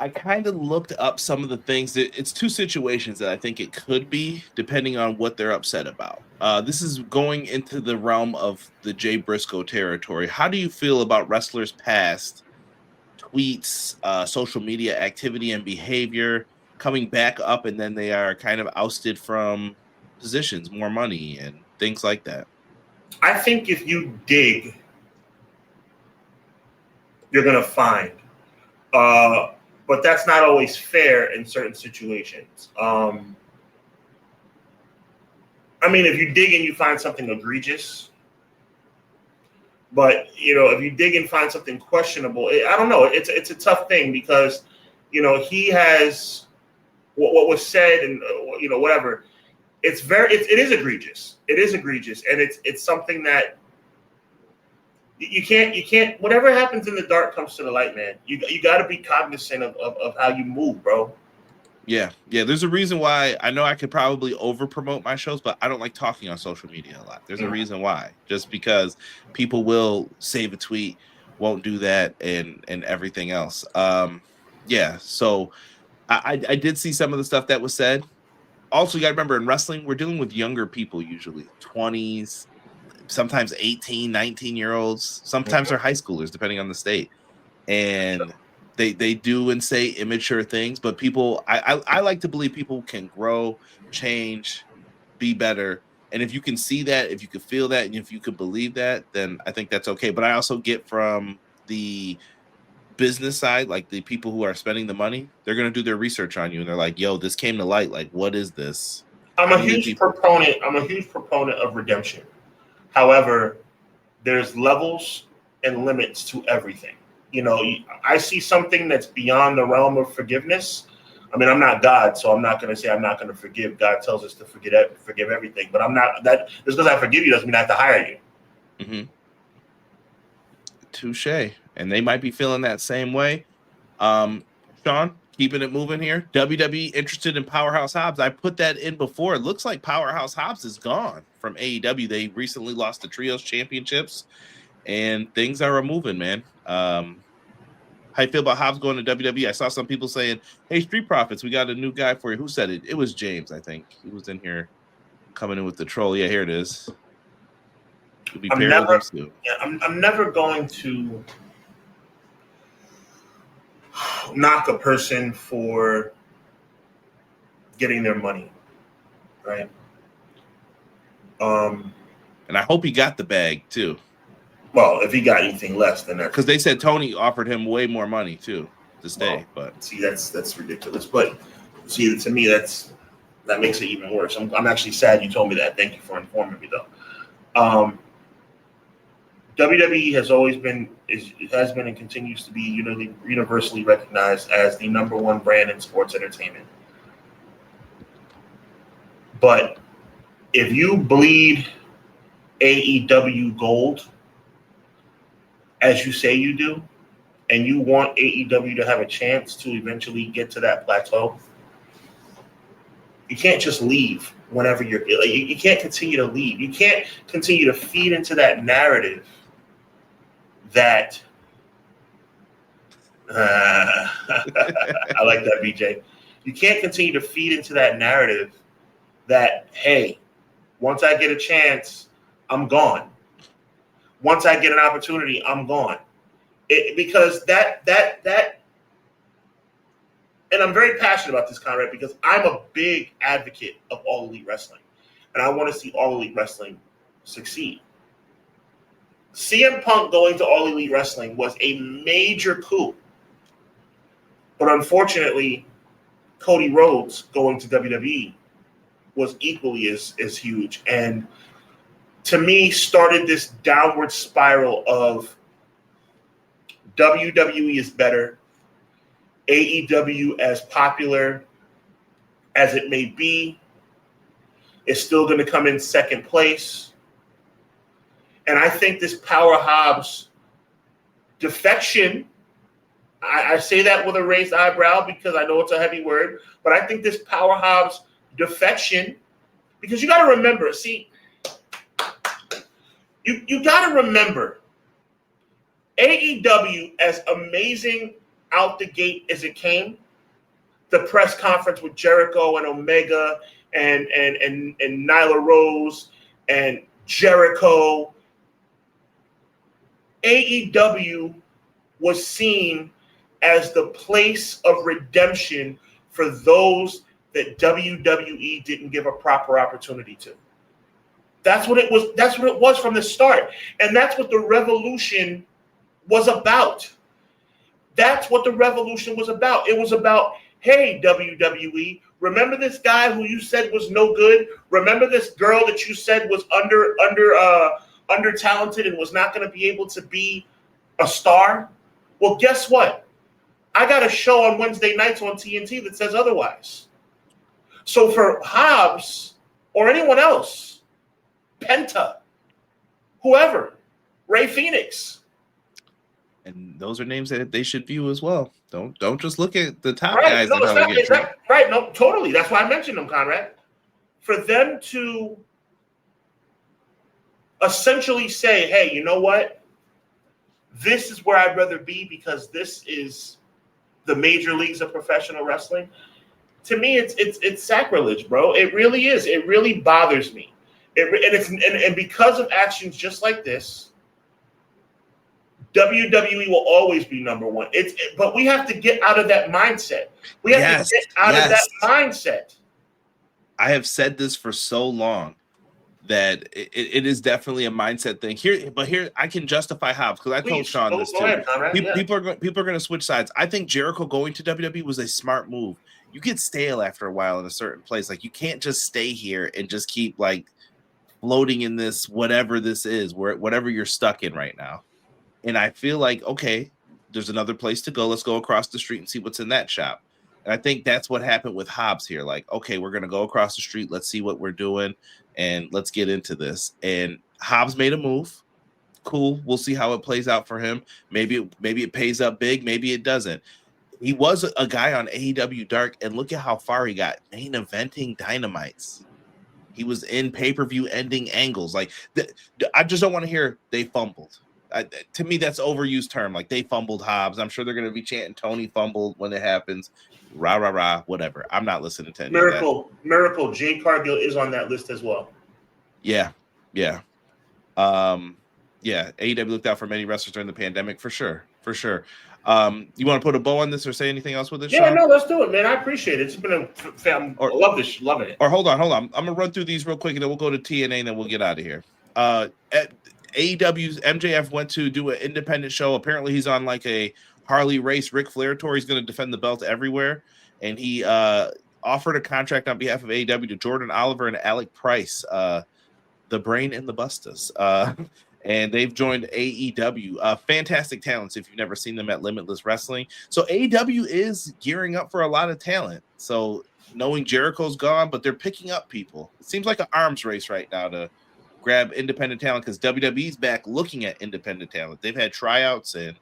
I kind of looked up some of the things that it's 2 situations that I think it could be, depending on what they're upset about. This is going into the realm of the Jay Briscoe territory. How do you feel about wrestlers' past tweets, social media activity and behavior coming back up, and then they are kind of ousted from positions, more money and things like that? I think if you dig, you're going to find. But that's not always fair in certain situations. I mean, if you dig and you find something egregious, but, if you dig and find something questionable, I don't know. It's a tough thing because, he has what was said and, whatever. It is egregious. It is egregious. And it's something that you can't, whatever happens in the dark comes to the light, man. You got to be cognizant of how you move, bro. Yeah. There's a reason why I know I could probably over promote my shows, but I don't like talking on social media a lot. There's a reason why, just because people will save a tweet, won't do that, and everything else. So I did see some of the stuff that was said. Also, you got to remember, in wrestling, we're dealing with younger people, usually 20s, sometimes 18, 19-year-olds. Sometimes they're high schoolers, depending on the state. And they do and say immature things, but people, I like to believe people can grow, change, be better. And if you can see that, if you can feel that, and if you can believe that, then I think that's okay. But I also get from the business side, like the people who are spending the money, they're going to do their research on you. And they're like, yo, this came to light. Like, what is this? I'm a huge proponent of redemption. However, there's levels and limits to everything. I see something that's beyond the realm of forgiveness. I mean, I'm not God, so I'm not going to say I'm not going to forgive. God tells us to forgive everything, but I'm not that. Just because I forgive you doesn't mean I have to hire you. Mm-hmm. Touche. And they might be feeling that same way. Sean, keeping it moving here. WWE interested in Powerhouse Hobbs. I put that in before. It looks like Powerhouse Hobbs is gone from AEW. They recently lost the Trios Championships, and things are moving, man. How you feel about Hobbs going to WWE? I saw some people saying, hey, Street Profits, we got a new guy for you. Who said it? It was James, I think. He was in here coming in with the troll. Yeah, here it is. I'm never going to knock a person for getting their money, right? And I hope he got the bag too. Well, if he got anything less than that, because they said Tony offered him way more money too to stay. But see, that's ridiculous. But see, to me, that makes it even worse. I'm actually sad you told me that. Thank you for informing me, though. WWE has always been, and continues to be universally recognized as the number one brand in sports entertainment. But if you bleed AEW gold, as you say you do, and you want AEW to have a chance to eventually get to that plateau, you can't just leave whenever you can't continue to leave. You can't continue to feed into that narrative that I like that, BJ. You can't continue to feed into that narrative that, hey, once I get a chance, I'm gone. Once I get an opportunity, I'm gone. Because that, and I'm very passionate about this, Conrad, because I'm a big advocate of All Elite Wrestling. And I want to see All Elite Wrestling succeed. CM Punk going to All Elite Wrestling was a major coup. But unfortunately, Cody Rhodes going to WWE was equally as huge. And to me, started this downward spiral of WWE is better. AEW, as popular as it may be, is still going to come in second place. And I think this Power Hobbs defection, I say that with a raised eyebrow because I know it's a heavy word, but I think this Power Hobbs defection, because you got to remember, you got to remember, AEW, as amazing out the gate as it came, the press conference with Jericho and Omega and Nyla Rose and Jericho, AEW was seen as the place of redemption for those that WWE didn't give a proper opportunity to. That's what it was. That's what it was from the start. And that's what the revolution was about. That's what the revolution was about. It was about, hey, WWE, remember this guy who you said was no good? Remember this girl that you said was under talented and was not going to be able to be a star? Well, guess what? I got a show on Wednesday nights on TNT that says otherwise. So for Hobbs or anyone else, Penta, whoever, Ray Phoenix. And those are names that they should view as well. Don't just look at the top Right. guys. No, it's not, right. No, totally. That's why I mentioned them, Conrad. For them to essentially say, hey, you know what? This is where I'd rather be because this is the major leagues of professional wrestling. To me, it's sacrilege, bro. It really is. It really bothers me. And because of actions just like this, WWE will always be number one. But we have to get out of that mindset. We have to get out of that mindset. I have said this for so long that it is definitely a mindset thing here. But here I can justify Hobbs because I told Sean this too. People are going to switch sides. I think Jericho going to WWE was a smart move. You get stale after a while in a certain place. Like you can't just stay here and just keep like floating in this whatever this is, whatever you're stuck in right now. And I feel like, okay, there's another place to go. Let's go across the street and see what's in that shop. And I think that's what happened with Hobbs here. Like, okay, we're going to go across the street. Let's see what we're doing. And let's get into this. And Hobbs made a move. Cool. We'll see how it plays out for him. Maybe it pays up big. Maybe it doesn't. He was a guy on AEW Dark. And look at how far he got. Main eventing Dynamites. He was in pay-per-view ending angles. Like, I just don't want to hear they fumbled. To me, that's overused term. Like they fumbled Hobbs. I'm sure they're going to be chanting Tony fumbled when it happens. Rah, rah, rah, whatever. I'm not listening to any of that. Miracle. Jade Cargill is on that list as well. Yeah. AEW looked out for many wrestlers during the pandemic for sure. You want to put a bow on this or say anything else with it, Yeah, Sean? no, let's do it, man. I appreciate it. It's been loving it. Or hold on. I'm going to run through these real quick and then we'll go to TNA and then we'll get out of here. AEW's MJF went to do an independent show. Apparently he's on like a Harley race Ric Flair tour. He's going to defend the belt everywhere. And he offered a contract on behalf of AEW to Jordan Oliver and Alec Price, the Brain and the Bustas. And they've joined AEW. Fantastic talents if you've never seen them at Limitless Wrestling. So AEW is gearing up for a lot of talent. So knowing Jericho's gone, but they're picking up people. It seems like an arms race right now to grab independent talent because WWE's back looking at independent talent. They've had tryouts and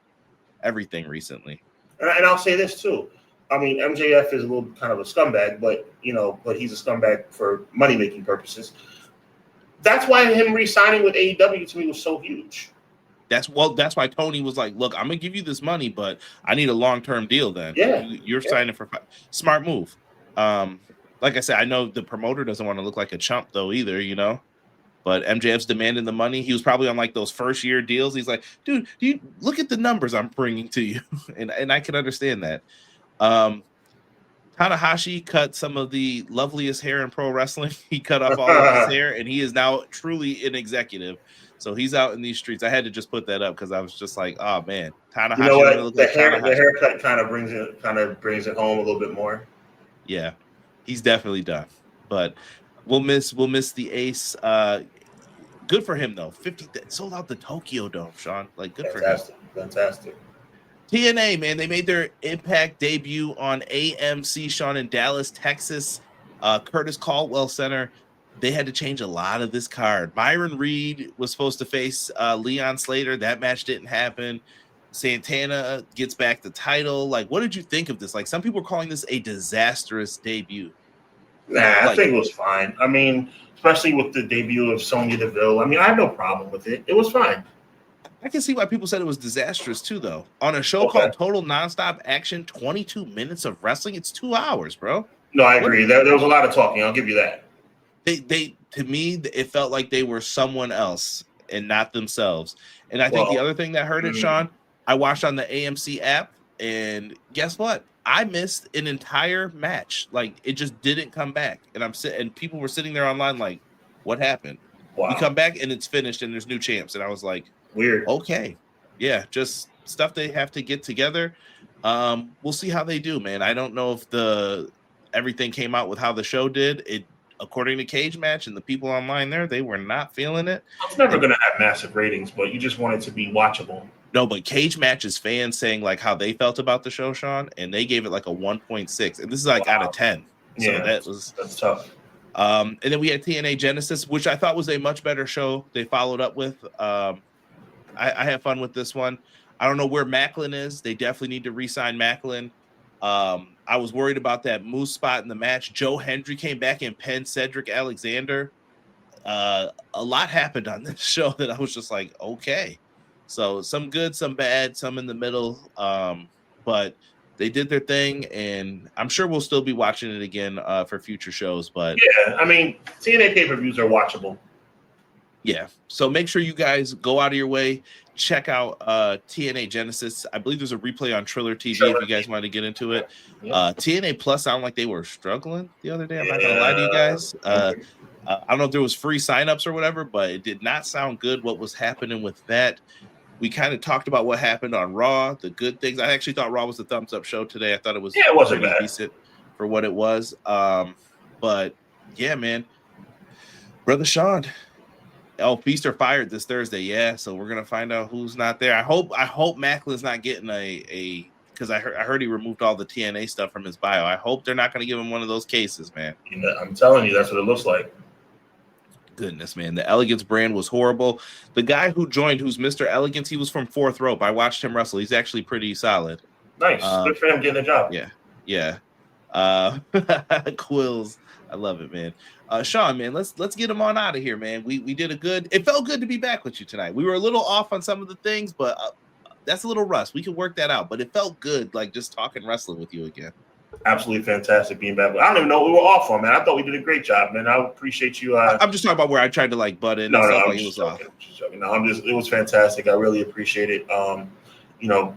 everything recently. And I'll say this too. I mean, MJF is a little kind of a scumbag, but he's a scumbag for money-making purposes. That's why him re-signing with AEW to me was so huge. That's why Tony was like, look, I'm going to give you this money, but I need a long-term deal then. Yeah. You're signing for smart move. Like I said, I know the promoter doesn't want to look like a chump though either, But MJF's demanding the money. He was probably on like those first year deals. He's like, dude, do you look at the numbers I'm bringing to you? and I can understand that. Tanahashi cut some of the loveliest hair in pro wrestling. He cut off all of his hair, and he is now truly an executive. So he's out in these streets. I had to just put that up because I was just like, oh man, Tanahashi. You know what? Look like The haircut kind of brings it home a little bit more. Yeah, he's definitely done. But we'll miss the ace. Good for him though. 50 sold out the Tokyo Dome, Sean. Like good for him. Fantastic. TNA, man, they made their Impact debut on AMC, Sean, in Dallas, Texas, Curtis Caldwell Center. They had to change a lot of this card. Myron Reed was supposed to face Leon Slater. That match didn't happen. Santana gets back the title. Like, what did you think of this? Like, some people are calling this a disastrous debut. Nah, I think it was fine. I mean, especially with the debut of Sonya Deville. I mean, I have no problem with it. It was fine. I can see why people said it was disastrous too, though. On a show called Total Nonstop Action, 22 minutes of wrestling, it's 2 hours, bro. No, I agree. There was a lot of talking. I'll give you that. They to me, it felt like they were someone else and not themselves. And I think the other thing that hurt it, Sean, I watched on the AMC app, and guess what? I missed an entire match. Like, it just didn't come back. And and people were sitting there online like, what happened? Wow. We come back and it's finished and there's new champs. And I was like, weird. Okay. Yeah, just stuff they have to get together. We'll see how they do, man. I don't know if everything came out with how the show did. It, according to Cage Match and the people online there, they were not feeling it. It's never going to have massive ratings, but you just want it to be watchable. No, but Cage Match's fans saying like how they felt about the show, Sean, and they gave it like a 1.6, and this is like out of 10. So yeah, that's tough. And then we had TNA Genesis, which I thought was a much better show. They followed up with. I had fun with this one. I don't know where Macklin is. They definitely need to re-sign Macklin. I was worried about that Moose spot in the match. Joe Hendry came back and pinned Cedric Alexander. A lot happened on this show that I was just like, okay. So some good, some bad, some in the middle. But they did their thing, and I'm sure we'll still be watching it again for future shows. But yeah, I mean, TNA pay-per-views are watchable. Yeah, so make sure you guys go out of your way, check out TNA Genesis. I believe there's a replay on Triller TV if you guys want to get into it. TNA Plus sounded like they were struggling the other day. I'm not going to lie to you guys. I don't know if there was free signups or whatever, but it did not sound good what was happening with that. We kind of talked about what happened on Raw, the good things. I actually thought Raw was a thumbs-up show today. I thought it was it wasn't bad. Decent for what it was. But, yeah, man. Brother Sean. Oh, Feast or Fired this Thursday. Yeah, so we're gonna find out who's not there. I hope Macklin's not getting a because I heard he removed all the TNA stuff from his bio. I hope they're not gonna give him one of those cases, man. I'm telling you, that's what it looks like. Goodness, man. The Elegance brand was horrible. The guy who joined, who's Mr. Elegance, he was from Fourth Rope. I watched him wrestle. He's actually pretty solid. Nice. Good for him getting a job. Yeah. Quills. I love it, man. Sean, man, let's get him on out of here, man. We did it felt good to be back with you tonight. We were a little off on some of the things, but that's a little rust. We can work that out, but it felt good, like just talking wrestling with you again. Absolutely fantastic being back. I don't even know what we were off on, man. I thought we did a great job, man. I appreciate you. I'm just talking about where I tried to like butt in. No, I'm just joking. No, it was fantastic. I really appreciate it.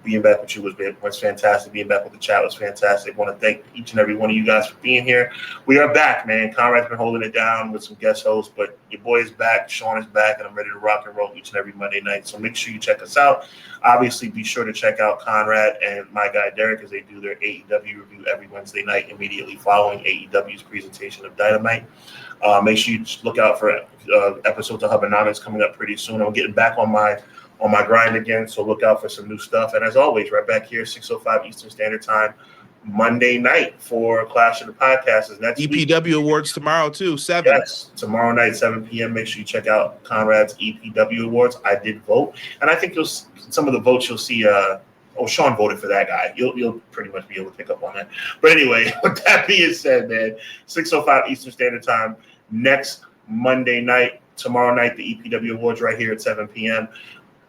Being back with you was fantastic. Being back with the chat was fantastic. I want to thank each and every one of you guys for being here. We are back, man. Conrad's been holding it down with some guest hosts, but your boy is back. Sean is back, and I'm ready to rock and roll each and every Monday night. So make sure you check us out. Obviously, be sure to check out Conrad and my guy Derek as they do their AEW review every Wednesday night immediately following AEW's presentation of Dynamite. Make sure you look out for episodes of Hubbonomics coming up pretty soon. I'm getting back on my grind again, so look out for some new stuff. And as always, right back here, 6:05 Eastern Standard Time, Monday night for Clash of the Podcasts. Next EPW week. Awards tomorrow, too, 7. Yes, tomorrow night, 7 p.m. Make sure you check out Conrad's EPW Awards. I did vote, and I think some of the votes you'll see Sean voted for that guy. You'll pretty much be able to pick up on that. But anyway, with that being said, man, 6:05 Eastern Standard Time, next Monday night, tomorrow night, the EPW Awards right here at 7 p.m.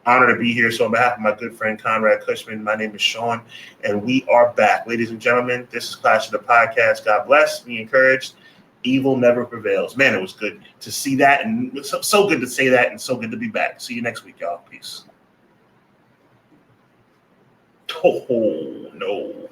Honor to be here. So on behalf of my good friend Conrad Cushman, my name is Sean, and we are back. Ladies and gentlemen, this is Clash of the Podcast. God bless. Be encouraged. Evil never prevails. Man, it was good to see that, and so good to say that, and so good to be back. See you next week, y'all. Peace. Oh, no.